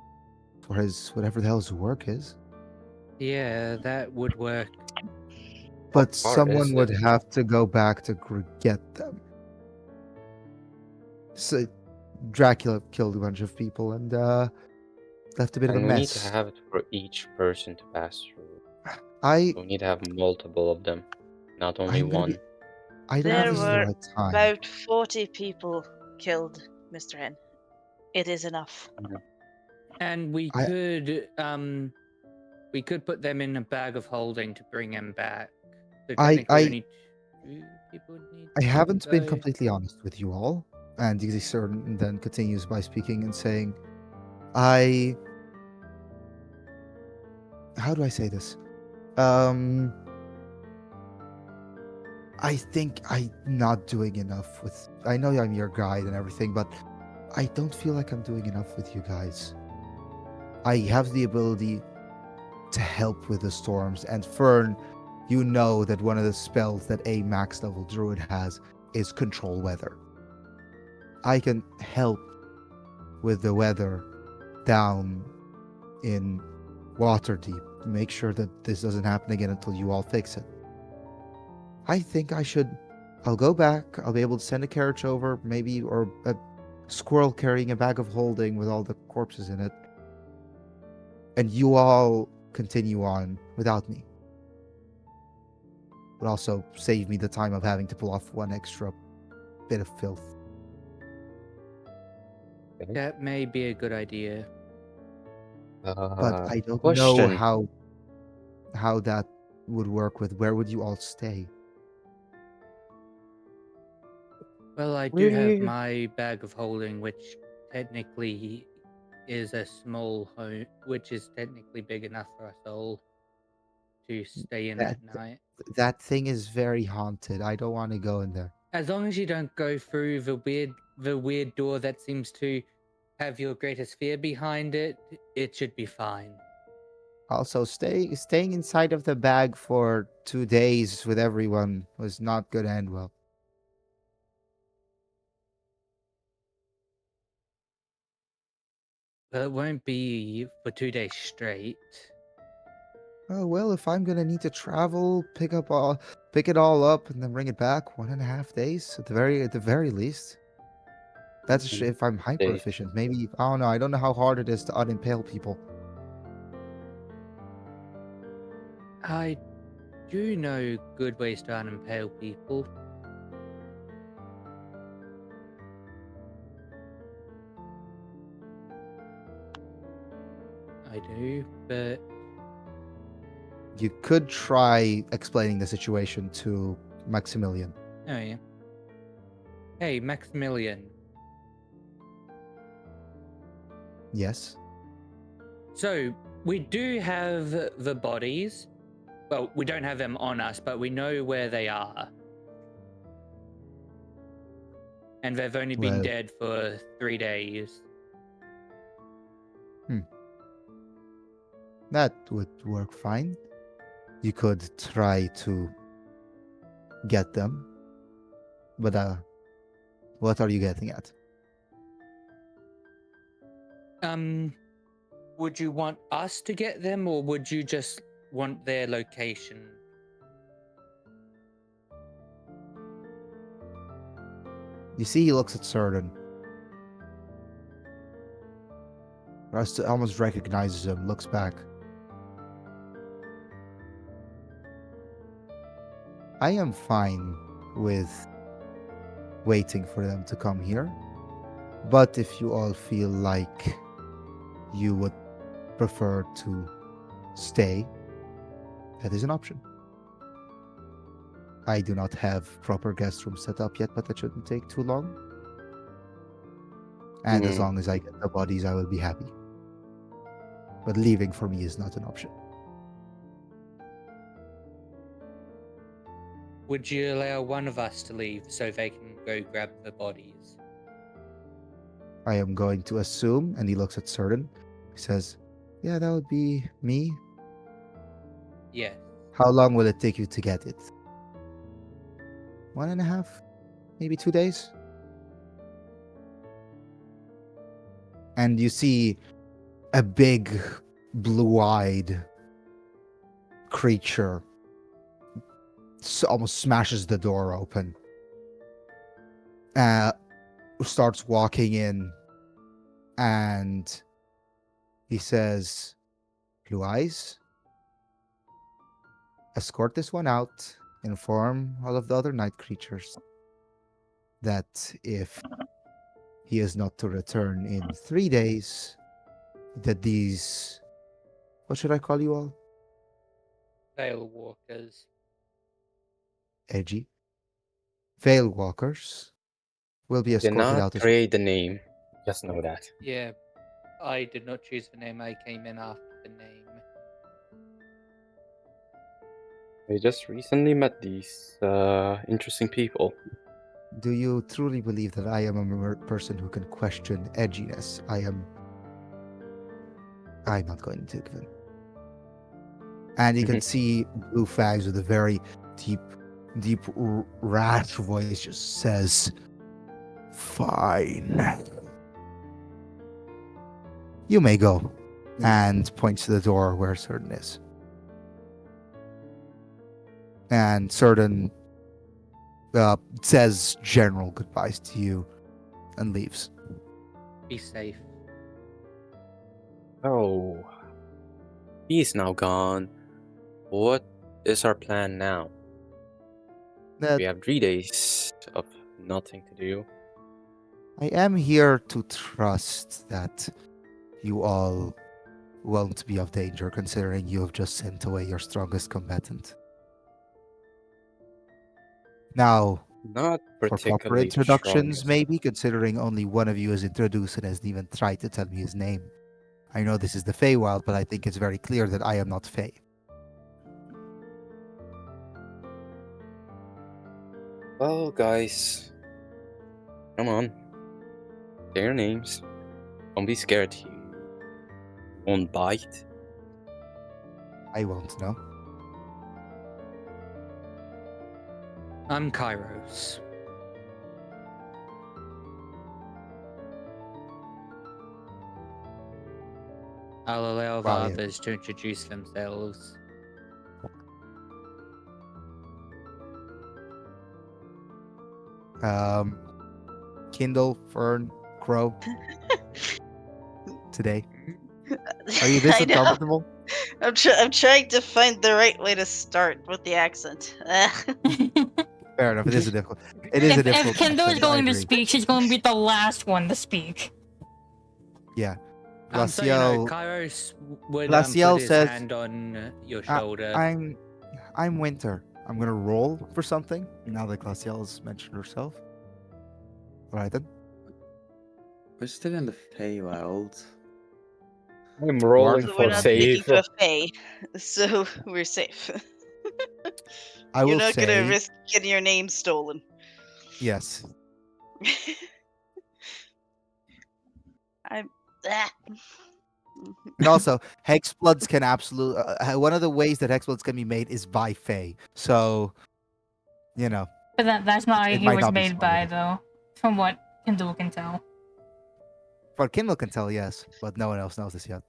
for his whatever the hell his work is. Yeah, that would work. But far someone is would it? have to go back to get them. So Dracula killed a bunch of people and left a bit of a And we need to mess. have it for each person to pass through. I We need to have multiple of them, not only I'm gonna one. be. I don't know There if this is the were right time. about 40 people killed, Mr. N. It is enough. And we I- could put them in a bag of holding to bring them back. So I- technically I- only 2 people need I to haven't been go. completely honest with you all. And Xisern then continues by speaking and saying, how do I say this? I think I'm not doing enough with. I know I'm your guide and everything, but I don't feel like I'm doing enough with you guys. I have the ability to help with the storms, and Fern, you know that one of the spells that a max level druid has is control weather. I can help with the weather down in Waterdeep, make sure that this doesn't happen again until you all fix it. I think I'll go back, I'll be able to send a carriage over, maybe, or a squirrel carrying a bag of holding with all the corpses in it. And you all continue on without me. But also save me the time of having to pull off one extra bit of filth. That may be a good idea. But I don't know question. how that would work with where would you all stay? Well, I do have We- my bag of holding, which technically is a small home, which is technically big enough for us all to stay in at That- night. That thing is very haunted. I don't want to go in there. As long as you don't go through the weird door that seems to have your greatest fear behind it, it should be fine. Also, staying inside of the bag for 2 days with everyone was not good and well. But it won't be for 2 days straight. Oh well, if I'm gonna need to travel, pick it all up, and then bring it back, 1.5 days at the very least. That's Mhm. if I'm hyper Days. efficient. Maybe I don't know. I don't know how hard it is to unimpale people. I do know good ways to unimpale people. I do, but You could try explaining the situation to Maximilian. oh yeah. Hey, Maximilian. Yes. So we do have the bodies. Well, we don't have them on us, but we know where they are. And they've only been Well- dead for 3 days. That would work fine. You could try to get them. But what are you getting at? Would you want us to get them, or would you just want their location? You see, he looks at Certain. Rust almost recognizes him, looks back. I am fine with waiting for them to come here. But if you all feel like you would prefer to stay, that is an option. I do not have proper guest room set up yet, but that shouldn't take too long. And as Mhm. long as I get the bodies, I will be happy. but leaving for me is not an option. Would you allow one of us to leave so they can go grab the bodies? I am going to assume, and he looks at Certain. He says, "Yeah, that would be me. Yes. How long will it take you to get it? 1.5, maybe 2 days?" And you see a big, blue-eyed creature almost smashes the door open. Starts walking in, and he says, "Blue Eyes, escort this one out. Inform all of the other night creatures that if he is not to return in 3 days, that these... What should I call you all? Veil walkers. Edgy. Veil walkers will be Did escorted not out as create the name. Just know that. Yeah. I did not choose the name. I came in after the name. We just recently met these interesting people. Do you truly believe that I am a person who can question edginess? I'm not going to give in. And you can see Blue Fags with a very deep, rash voice just says, "Fine. You may go." And points to the door where Certain is. And Certain says general goodbyes to you and leaves. Be safe. Oh, he's now gone. What is our plan now? That We have 3 days of nothing to do. I am here to trust that you all won't be of danger, considering you have just sent away your strongest combatant. Now, Not for proper particularly the introductions, strongest. maybe, considering only one of you is introduced and hasn't even tried to tell me his name. I know this is the Feywild, but I think it's very clear that I am not Fey. Well, guys, come on. Say your names. Don't be scared. You won't bite. I won't know. I'm Kairos. I'll allow the Wow, yeah. others to introduce themselves. Kindle, Fern, Crow. Today. Are you this I know. uncomfortable? I'm trying to find the right way to start with the accent. Fair enough. It is a difficult. It is a If difficult. Kendall is accent, I going to agree. speak, she's going to be the last one to speak. Yeah. So, you know, Glaciel, Kairos would Glaciel put his says, hand on your "Uh, shoulder. I'm Winter. I'm gonna roll for something now that Glaciel has mentioned herself. All right then. We're still in the Feywild. I'm rolling So for we're not save. speaking to a fae, so we're safe. I You're will not say gonna risk getting your name stolen. yes. I'm. Ah. And also, hexbloods can absolutely. One of the ways that hexbloods can be made is by Fey. So, you know, But that's not It who he might was not be made by, spoiled. though. From what Kendall can tell. but Kindle can tell yes, but no one else knows this yet.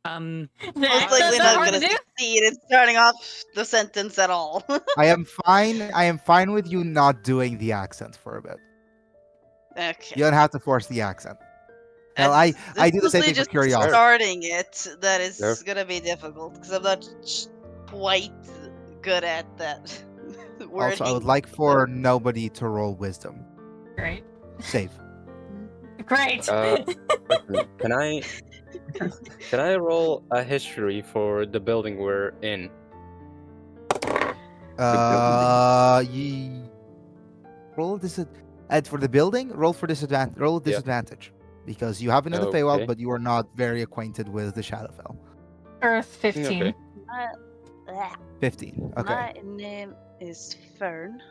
Um, Most That's likely not not hard gonna to do. succeed in starting off the sentence at all. I am fine. I am fine with you not doing the accent for a bit. Okay. You don't have to force the accent. Hell, I do the same mostly thing for just curiosity. starting it that is Sure. gonna be difficult because I'm not quite good at that. Also, I would wording. like for nobody to roll wisdom. Great. Save. Great. Listen, can I roll a history for the building we're in? Ye roll this. And for the building, roll for disadvantage. Roll with Yeah. disadvantage because you have been in the Feywild, Okay. but you are not very acquainted with the Shadowfell. Earth 15. Okay. Bleh. 15. Okay. My name is Fern.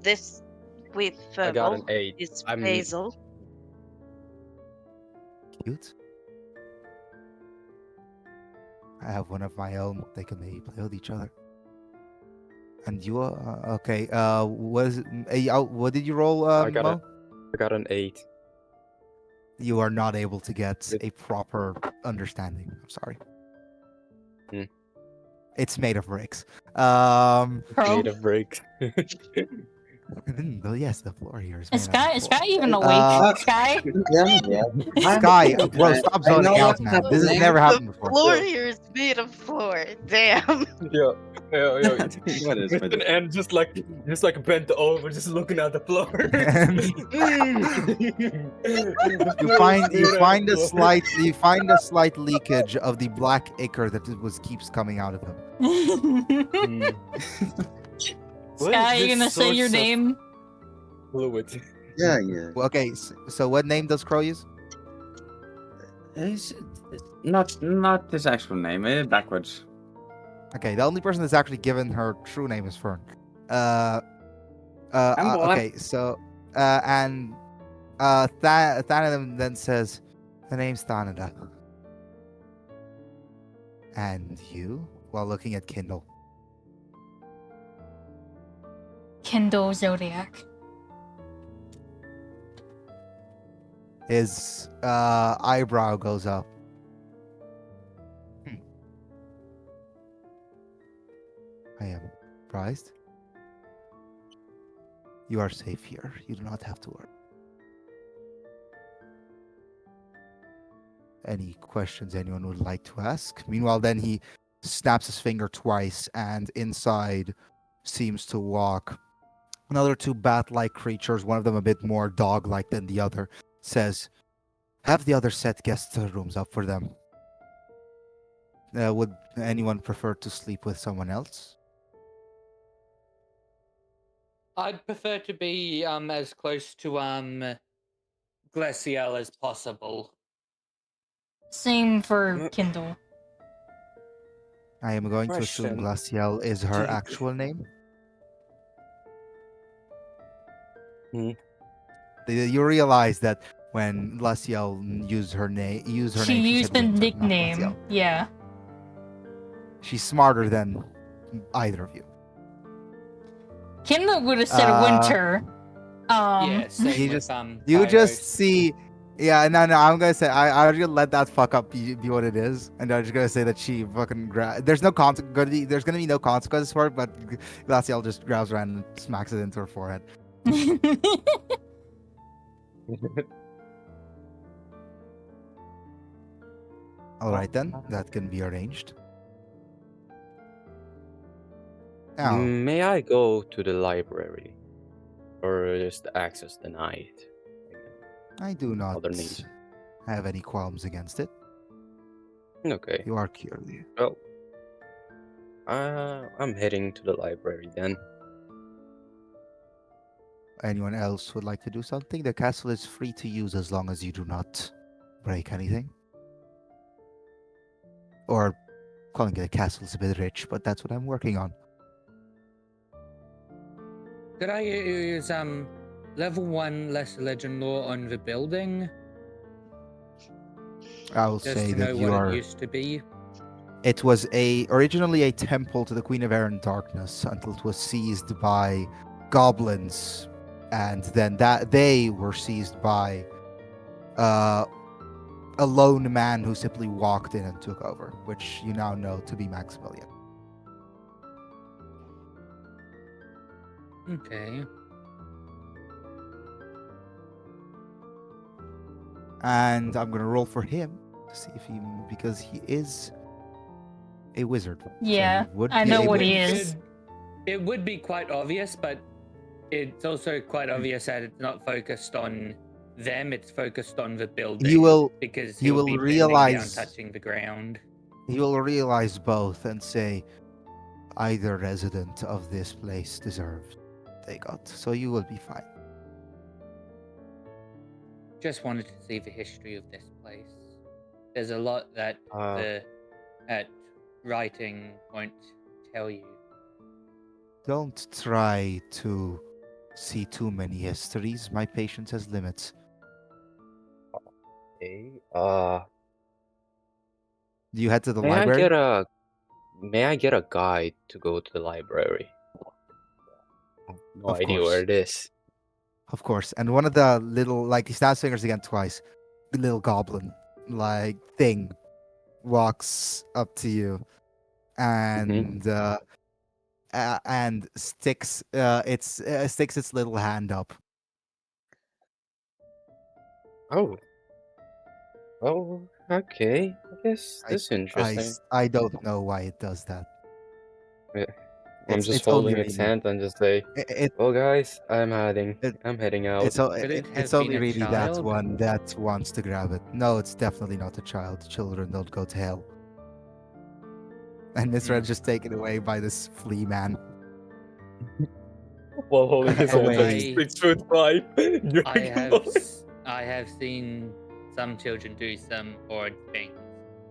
This with I got an Fergal 8. is I'm- Basil. Cute. I have one of my own. They can maybe play with each other. And you are okay. What did you roll, I got Mo? I got an 8. You are not able to get It- a proper understanding. I'm sorry. Hmm. It's made of bricks. Pearl? Made of bricks. Yes, the floor here is. Is made out of Sky floor. even awake? Sky? Yeah. Sky, bro, stop I know zoning out, what's man. This has happening. never happened before. Floor here is made of floor. Damn. Yeah. What is with it? And just like bent over, just looking at the floor. You find a slight leakage of the black ichor that keeps coming out of him. Sky, you gonna say your name? Fluid. Yeah, yeah. Well, okay, so what name does Crow use? It's not his actual name. Backwards. Okay, the only person that's actually given her true name is Fern. what? Okay, so Thanadam then says, "The name's Thanada." And you, while looking at Kindle, Kindle Zodiac. his eyebrow goes up. I am surprised. You are safe here. You do not have to worry. Any questions anyone would like to ask? Meanwhile, then he snaps his finger twice, and inside seems to walk another two bat-like creatures, one of them a bit more dog-like than the other. Says, have the other set guest rooms up for them. Would anyone prefer to sleep with someone else? I'd prefer to be as close to Glacial as possible. Same for Kindle. I am going to assume Question. Glacial is her Do- actual name. Hmm. You realize that when Glacial used her name, She said used the Winter, not nickname. Glacial. Yeah. She's smarter than either of you. Kindle would have said Winter. Yeah, same he with, just- You just Pyros. see. Yeah, no. I'm gonna say I'm gonna let that fuck up be what it is, and I'm just gonna say that she fucking there's no there's gonna be no consequences for it, but Glacial just grabs around and smacks it into her forehead. All right then, that can be arranged. Now, May I go to the library? Or just access the night? I do not other needs. have any qualms against it. Okay. You are curious. Well, I'm heading to the library then. Anyone else would like to do something? The castle is free to use as long as you do not break anything. Or calling it a castle is a bit rich, but that's what I'm working on. Could I use level 1 lesser legend lore on the building? I will Just say to that know you what are. it used to be. It was originally a temple to the Queen of Air and Darkness until it was seized by goblins, and then they were seized by a lone man who simply walked in and took over, which you now know to be Maximilian. Okay. And I'm gonna roll for him to see if because he is a wizard. so he Yeah, would I be know able what to- he is. It would be quite obvious, but it's also quite obvious that it's not focused on them, it's focused on the building. You will because you he'll will be bending down, realize- touching the ground. realize both and say either resident of this place deserves what they got. So you will be fine. just wanted to see the history of this place. There's a lot that that writing won't tell you. Don't try to see too many histories. My patience has limits. Okay. Do you head to the May I library? get a guide to go to the library? I have no Of idea where course. it is. Of course. And one of the little, like, he snaps fingers again twice. The little goblin, like, thing walks up to you and sticks sticks its little hand up. Oh. Oh, okay. I guess I this is interesting. I don't know why it does that. Yeah. I'm just It's only holding its really hand and just say, it, "Well, guys, I'm it heading out." Could it it's have been only a really that child? one that wants to grab it. No, it's definitely not a child. Children don't go to hell. And Misra just taken away by this flea man. While holding his hand Away. just 6'5". I have seen some children do some odd things.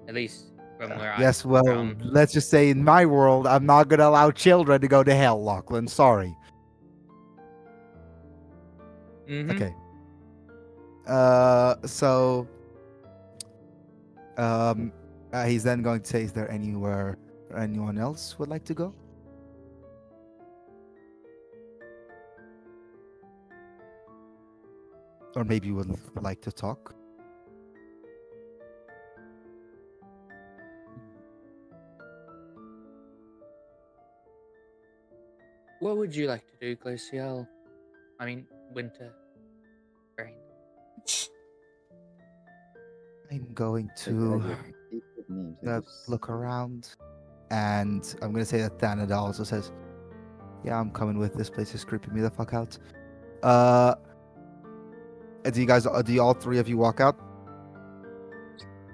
At least from where Yes, I'm well, from. let's just say in my world, I'm not gonna allow children to go to hell, Lachlan. Sorry. Mhm. Okay. So he's then going to say, is there anywhere anyone else would like to go? Or maybe would like to talk? What would you like to do, Glacial? I mean, Winter. Brain. I'm going I to hate good names. look around. And I'm going to say that Thanada also says, yeah, I'm coming with. This place is creeping me the fuck out. Do you all three of you walk out?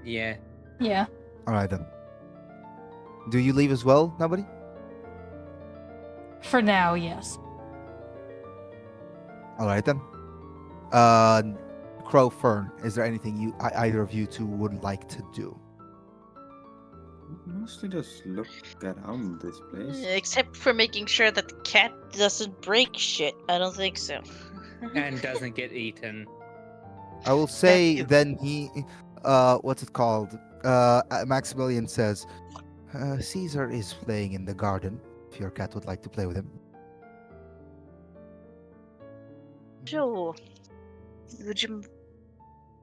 Yeah. Yeah. All right then. Do you leave as well? Nobody? For now, yes. All right then. Crow Fern, is there anything either of you two would like to do? Mostly just look around this place. Except for making sure that the cat doesn't break shit. I don't think so. And doesn't get eaten. I will say you. then what's it called? Maximilian says, Caesar is playing in the garden. If your cat would like to play with him. Sure. Would you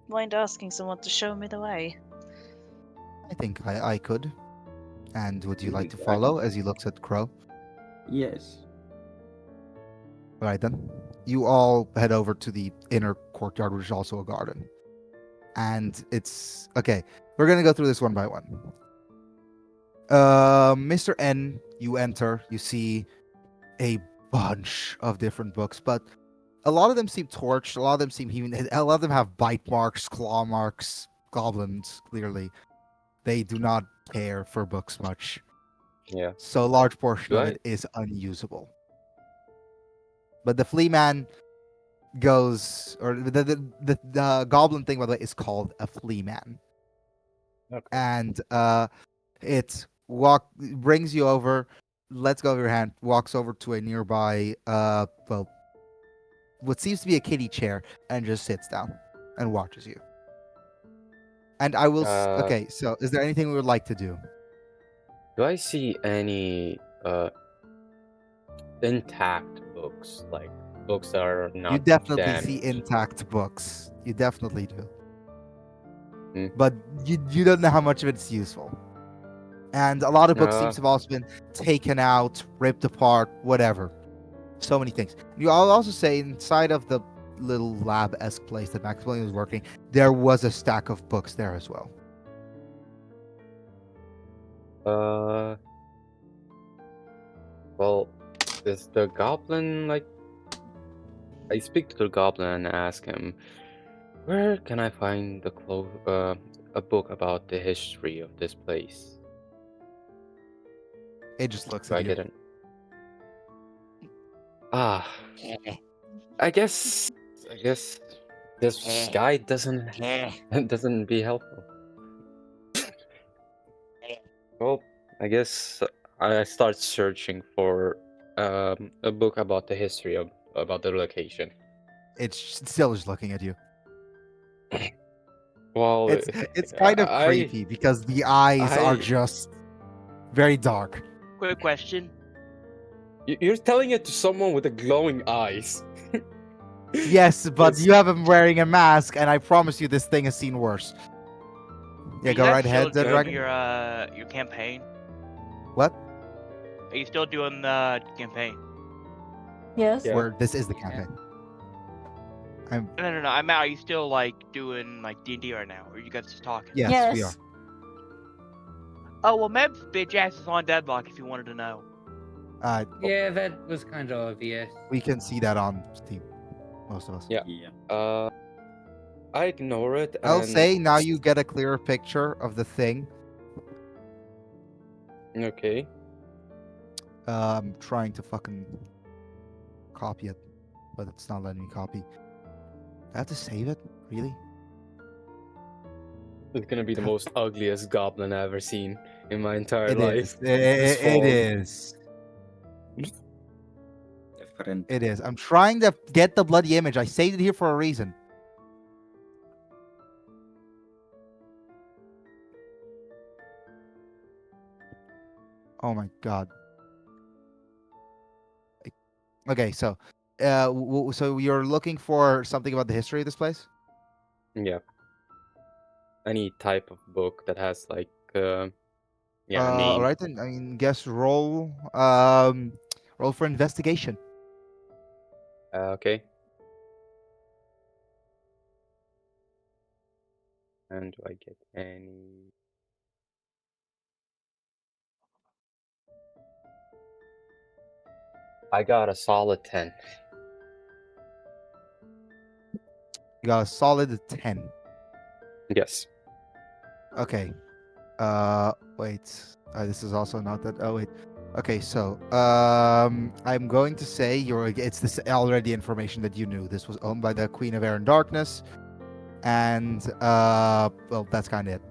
mind asking someone to show me the way? I think I could. And would you like to I can- follow as he looks at Crow? Yes. All right then. You all head over to the inner courtyard, which is also a garden. And it's okay. We're gonna go through this one by one. Mr. N, you enter. You see a bunch of different books, but a lot of them seem torched. A lot of them seem even. A lot of them have bite marks, claw marks, goblins. Clearly, they do not care for books much. Yeah. So a large portion of Right. it is unusable. But the flea man goes, or the goblin thing, by the way, is called a flea man. Okay. And it brings you over, lets go of your hand, walks over to a nearby what seems to be a kiddie chair, and just sits down and watches you. And I will okay, so is there anything we would like to do? Do I see any intact books, like books that are not You definitely see damaged? intact books. You definitely do. Hmm. But you don't know how much of it's useful. And a lot of books seem Uh. to have also been taken out, ripped apart, whatever. So many things. I'll also say inside of the little lab-esque place that Maximilian was working, there was a stack of books there as well. Well, is the goblin like? I speak to the goblin and ask him, where can I find a book about the history of this place? It just looks Do I at you. get it? Ah, I guess This guy doesn't be helpful. Well, I guess I start searching for a book about the history of about the location. It's still just looking at you. Well, It's kind of I creepy because the eyes are I- just very dark. Quick question. you're telling it to someone with the glowing eyes. Yes, but It's- you have him wearing a mask, and I promise you, this thing has seen worse. Yeah, Are you go guys right ahead, still Dead doing Dragon. your campaign? What? Are you still doing the campaign? Yes. Yeah. Where this is the campaign. I'm No. I meant, are you still like doing like D&D right now, or are you guys just talking? yes, we are. Oh well, Meb's bitch ass is on Deadlock if you wanted to know. Yeah, that was kind of obvious. We can see that on Steam. Most of us. Yeah. Yeah. I ignore it. I'll and- say now you get a clearer picture of the thing. Okay. I'm trying to fucking copy it, but it's not letting me copy. I have to save it? Really? It's gonna be the most ugliest goblin I've ever seen in my entire It life. is. This It fall. is. Different. It is. I'm trying to get the bloody image. I saved it here for a reason. Oh my god. Okay, so, so you're looking for something about the history of this place? Yeah. Any type of book that has like a name. All right then. I mean, guess roll. Roll for investigation. Okay. And do I get any? I got a solid 10. You got a solid 10. Yes. Okay. Wait. This is also not that. Oh wait. Okay, so I'm going to say it's this already information that you knew. This was owned by the Queen of Air and Darkness, and well, that's kind of it.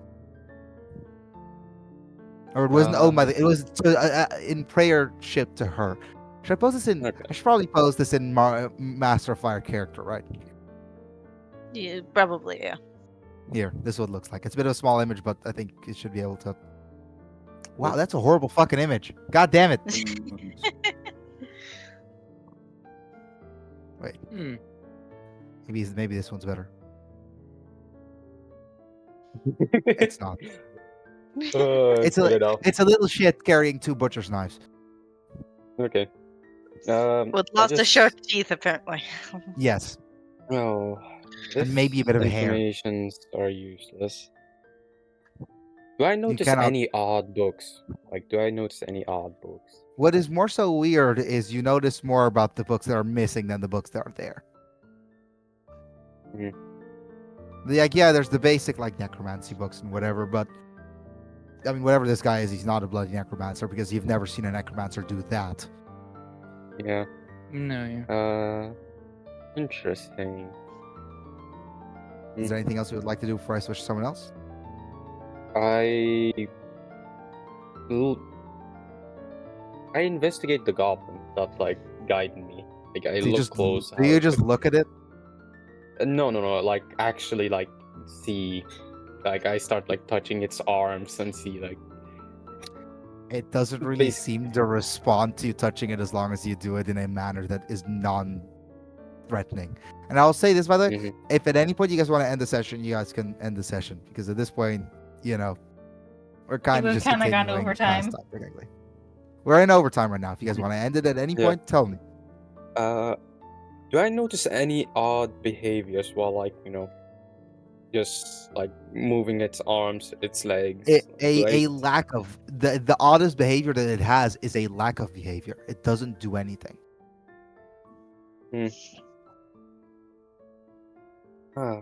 Or it wasn't owned by the. It was in prayership to her. Should I post this in? Okay. I should probably post this in Master of Fire character, right? Yeah, probably, yeah. Here, this is what it looks like. It's a bit of a small image, but I think it should be able to. Wow, that's a horrible fucking image. God damn it. Wait, Hmm. maybe this one's better. It's not. It's Good enough. It's a little shit carrying 2 butcher's knives. Okay. With I lots of just- sharp teeth, apparently. Yes, Oh. and maybe a bit of hair. Informations are useless. Do I notice cannot- any odd books? Like, do I notice any odd books? What is more so weird is you notice more about the books that are missing than the books that are there. Mhm. Like, yeah, there's the basic like necromancy books and whatever, but I mean, whatever this guy is, he's not a bloody necromancer because you've never seen a necromancer do that. Yeah. No, yeah. Interesting. Is there anything else you would like to do before I switch to someone else? I investigate the goblin that's like guiding me. Like I Do you look just close. do how you it just looks. look at it? No. Like actually, like see. Like I start like touching its arms and see like. It doesn't really Basic- seem to respond to you touching it as long as you do it in a manner that is non-threatening. And I'll say this, by the way, Mhm. if at any point you guys want to end the session, you guys can end the session because at this point, you know, we're kind of We've just kinda gone continuing overtime. past time, technically. We're in overtime right now. If you guys want to end it at any Yeah. point, tell me. Do I notice any odd behaviors while like just like moving its arms, its legs? Do A I- lack of the oddest behavior that it has is a lack of behavior. It doesn't do anything. Ah.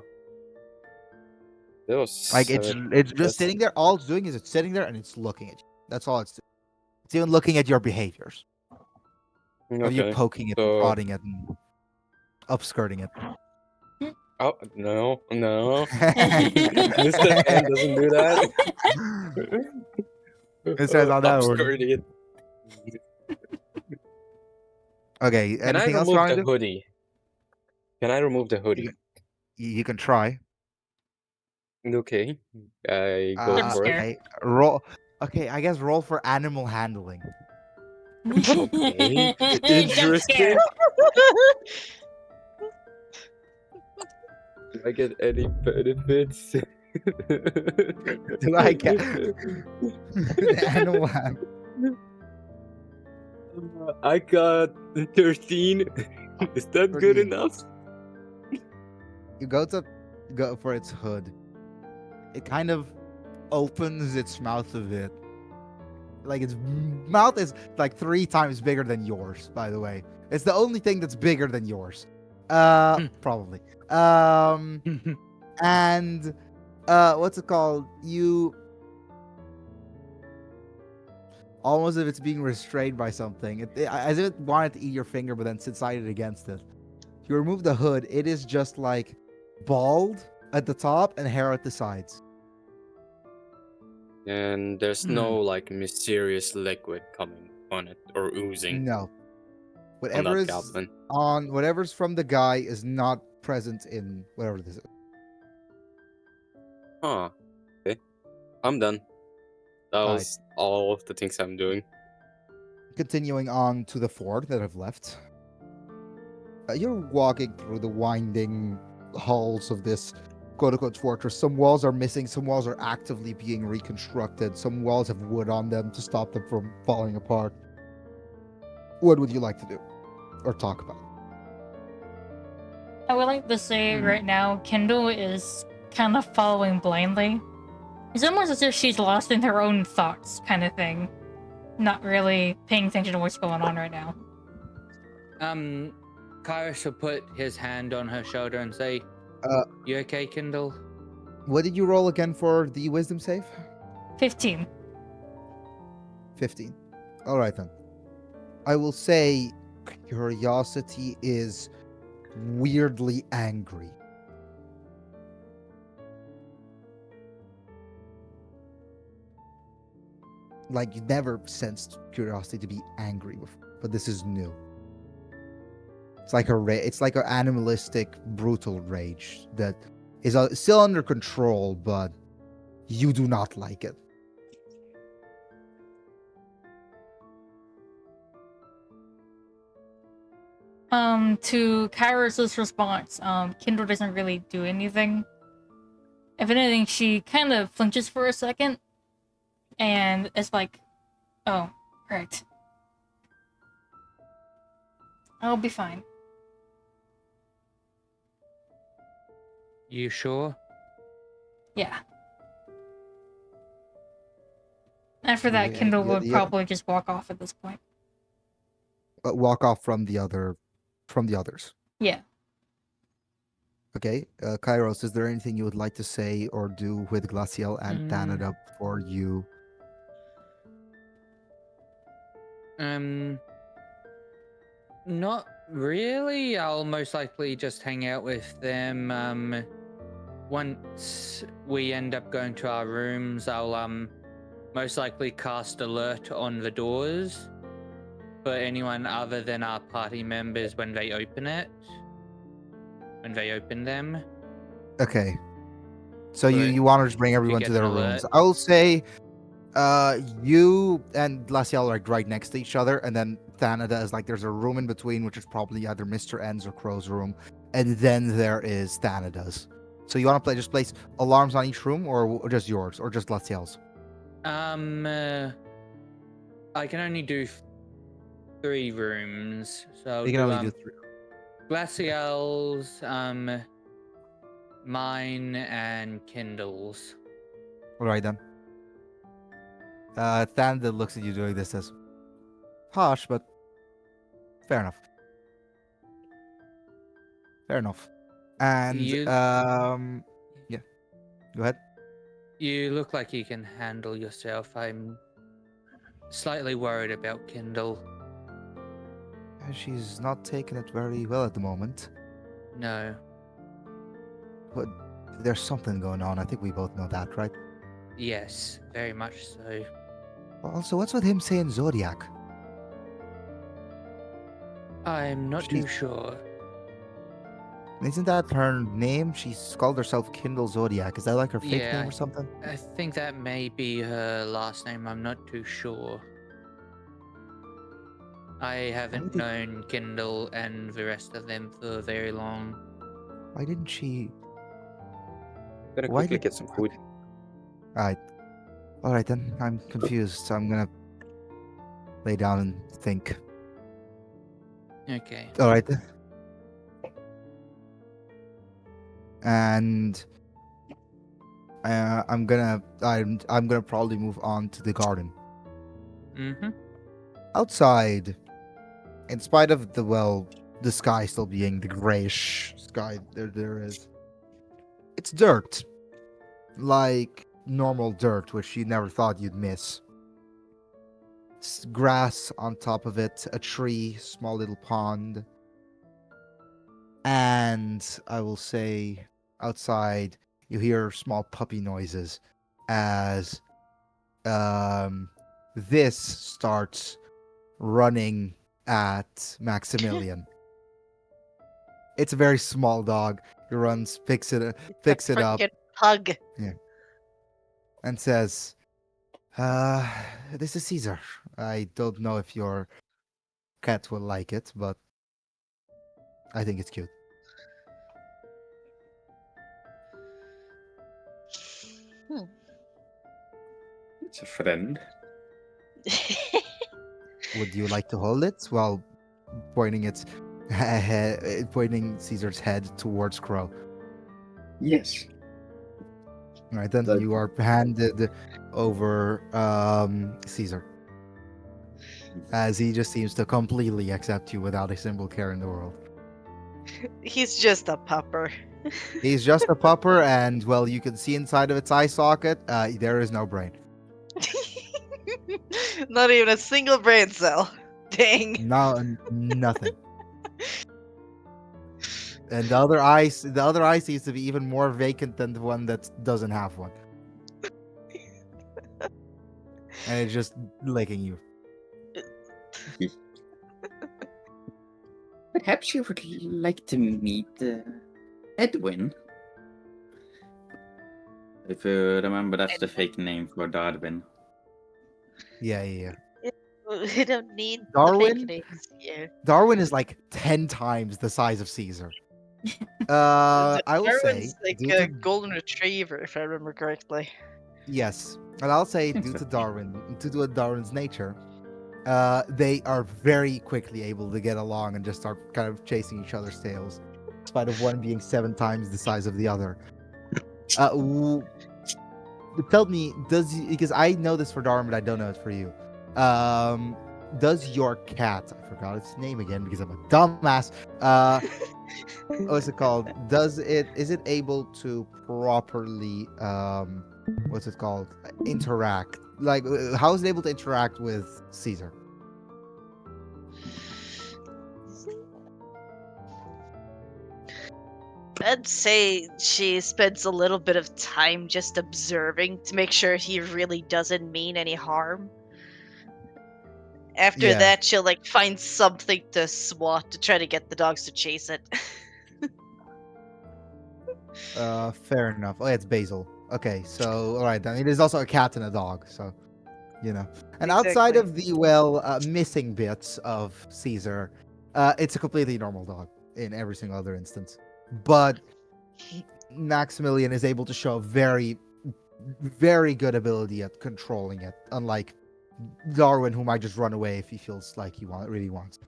There was Like it's just that's- sitting there. All it's doing is it's sitting there and it's looking at you. That's all it's doing. It's even looking at your behaviors. Of you Okay. poking it, so- and prodding it, and upskirting it. Oh no, no. Mr. N doesn't do that. It says on that I'm one. skirting it. Okay, Can I anything else you remove want the to do? hoodie? Can I remove the hoodie? You can try. Okay, I go I'm for it. scared. Okay, roll. Okay, I guess roll for animal handling. Okay, Jump interesting. scare. Do I get any benefits? Do I get the animal hand? I got 13. Is that good 13. enough? You go for its hood. It kind of opens its mouth a bit. Like its mouth is like 3 times bigger than yours, by the way. It's the only thing that's bigger than yours. Probably. And what's it called? You almost if it's being restrained by something. As if it wanted to eat your finger, but then decided against it. You remove the hood, it is just like bald at the top and hair at the sides. And there's no like mysterious liquid coming on it or oozing No. on Whatever that is goblin. on whatever's from the guy is not present in whatever this is. Huh. Okay. I'm done. That Alright. was all of the things I'm doing. Continuing on to the fort that I've left. You're walking through the winding halls of this quote-unquote fortress. Some walls are missing, some walls are actively being reconstructed, some walls have wood on them to stop them from falling apart. What would you like to do? Or talk about? I would like to say right now, Kendall is kind of following blindly. It's almost as if she's lost in her own thoughts, kind of thing. Not really paying attention to what's going on right now. Kairos will put his hand on her shoulder and say, "You okay, Kindle?" What did you roll again for the wisdom save? 15. 15. Alright then. I will say curiosity is weirdly angry. Like you never sensed curiosity to be angry before, but this is new. It's like it's like an animalistic, brutal rage that is still under control, but you do not like it. To Kairos' response, Kindle doesn't really do anything. If anything, she kind of flinches for a second, and it's like, oh, right. I'll be fine. You sure? Yeah. After that, Yeah, Kindle yeah, would yeah. probably just walk off at this point. Walk off from the others. Yeah. Okay, Kairos, is there anything you would like to say or do with Glaciel and Thanada before you? Not really. I'll most likely just hang out with them. Once we end up going to our rooms, I'll most likely cast alert on the doors for anyone other than our party members when they open them. Okay. So For you want to just bring everyone get to their an rooms. alert. I'll say you and Glaciel are like right next to each other, and then Thanada is like there's a room in between, which is probably either Mr. N's or Crow's room, and then there is Thanada's. So you want to just place alarms on each room, or just yours, or just Glaciel's? I can only do 3 rooms, so You can only do 3. Glaciel's, mine, and Kindle's. All right then. Thanada looks at you doing this as harsh, but fair enough. Fair enough. And yeah, go ahead. You look like you can handle yourself. I'm slightly worried about Kindle. She's not taking it very well at the moment. No. but there's something going on. I think we both know that, right? Yes, very much so. Also, what's with him saying Zodiac? I'm not too She's- sure. Isn't that her name? She's called herself Kindle Zodiac. Is that like her fake Yeah, name or something? I think that may be her last name. I'm not too sure. I haven't did- known Kindle and the rest of them for very long. Why didn't she? Gonna Why quickly did- get some food. Alright. Alright then. I'm confused. So I'm gonna lay down and think. Okay. Alright then. And I'm gonna probably move on to the garden. Mm-hmm. Outside, in spite of the sky still being the grayish sky there is, it's dirt, like normal dirt, which you never thought you'd miss. Grass on top of it, a tree, small little pond, and I will say outside you hear small puppy noises as this starts running at Maximilian. It's a very small dog. He runs, picks it up, Frickin' pug. and says, this is Caesar. I don't know if your cat will like it, but I think it's cute. It's a friend. Would you like to hold it while pointing pointing Caesar's head towards Crow? Yes. All right, then That- you are handed over Caesar, as he just seems to completely accept you without a single care in the world. He's just a pupper. He's just a pupper, and well, you can see inside of its eye socket. There is no brain. Not even a single brain cell. Dang. No, nothing. And the other eye seems to be even more vacant than the one that doesn't have one. And it's just licking you. Perhaps you would like to meet Edwin. If you remember, that's the fake name for Darwin. Yeah. We don't need Darwin? the fake names here. Darwin is like 10 times the size of Caesar. I will say, Darwin's like due a to- golden retriever, if I remember correctly. yes, and I'll say due to Darwin's nature, they are very quickly able to get along and just start kind of chasing each other's tails, in spite of one being 7 times the size of the other. Tell me, because I know this for Darwin, but I don't know it for you. Does your cat? I forgot its name again because I'm a dumbass. What's it called? Is it able to properly what's it called? Interact? Like, how is it able to interact with Caesar? I'd say she spends a little bit of time just observing to make sure he really doesn't mean any harm. After Yeah. that, she'll like find something to swat to try to get the dogs to chase it. Fair enough. Oh, yeah, it's Basil. Okay, so all right then. It is also a cat and a dog, so you know. And outside of the missing bits of Caesar, it's a completely normal dog in every single other instance. But Maximilian is able to show very, very good ability at controlling it, unlike Darwin, who might just run away if he feels like he really wants.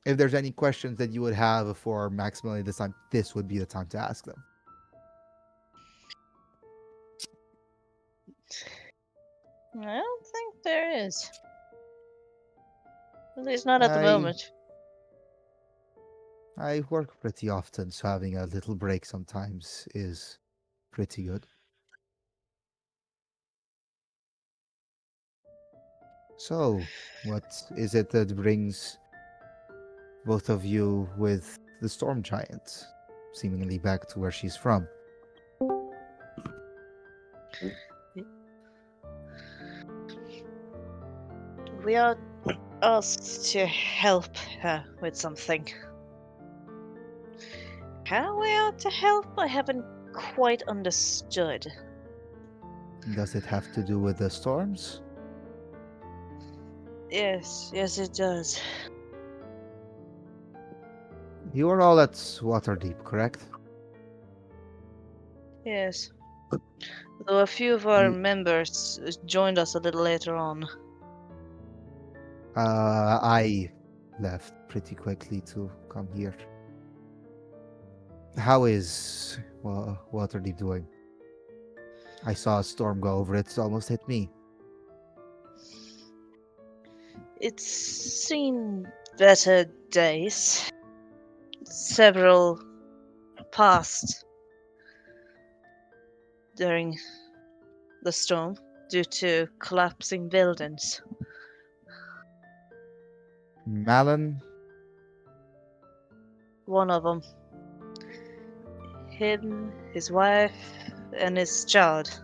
If there's any questions that you would have for Maximilian this time, this would be the time to ask them. I don't think there is. At least not at the I- moment. I work pretty often, so having a little break sometimes is pretty good. So, what is it that brings both of you with the Storm Giant? seemingly back to where she's from. We are asked to help her with something. How we are to help? I haven't quite understood. Does it have to do with the storms? Yes, it does. You are all at Waterdeep, correct? Yes. Though a few of our You- members joined us a little later on. I left pretty quickly to come here. How is Waterdeep doing? I saw a storm go over it. It's almost hit me. It's seen better days. Several passed during the storm due to collapsing buildings. Malin, One of them. Him, his wife, and his child.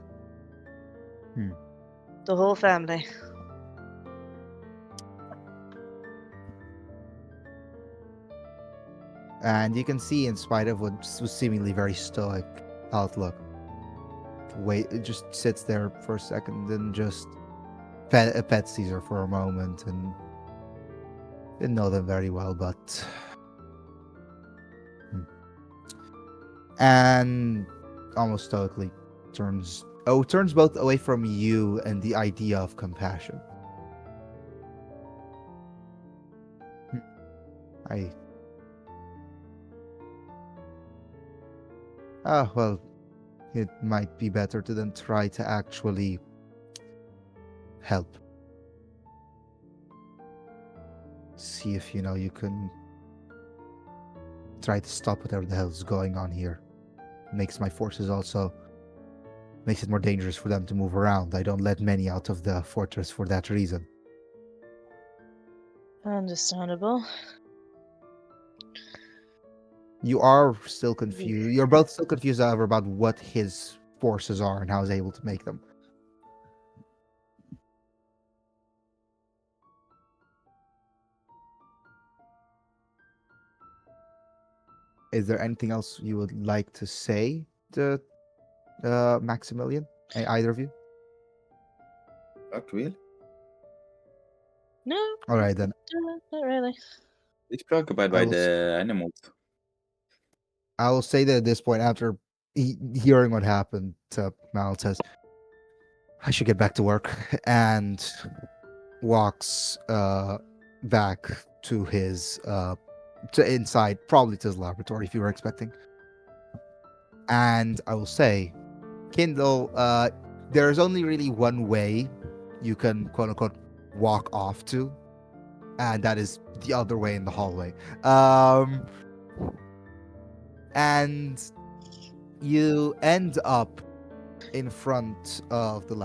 Hmm. The whole family. and you can see, in spite of what was seemingly very stoic outlook, wait, it just sits there for a second and just pets Caesar for a moment, and didn't know them very well, but and almost stoically turns both away from you and the idea of compassion. Well, it might be better to then try to actually help. See if you can try to stop whatever the hell is going on here. Makes my forces also makes it more dangerous for them to move around. I don't let many out of the fortress for that reason. Understandable. You are still confused. You're both still confused, however, about what his forces are and how he's able to make them. Is there anything else you would like to say to Maximilian? Either of you? Not really. No, All right, then. not really. It's preoccupied by the animals. I will say that at this point, after hearing what happened, Mal says, I should get back to work, and walks back to his to inside, probably to his laboratory if you were expecting. And I will say, Kindle, there is only really one way you can quote unquote walk off to, and that is the other way in the hallway. And you end up in front of the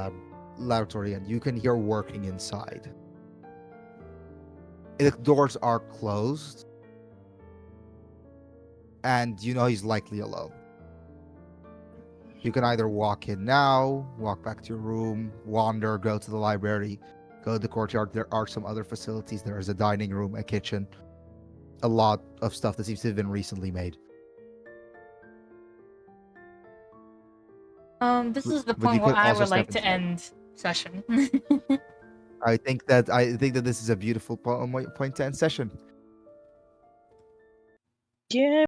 laboratory, and you can hear working inside. The doors are closed, and he's likely alone. You can either walk in now, walk back to your room, wander, go to the library, go to the courtyard. There are some other facilities. There is a dining room, a kitchen, a lot of stuff that seems to have been recently made. This is the But point you where could I also would like step to inside. end session. I think that this is a beautiful point to end session. Yeah.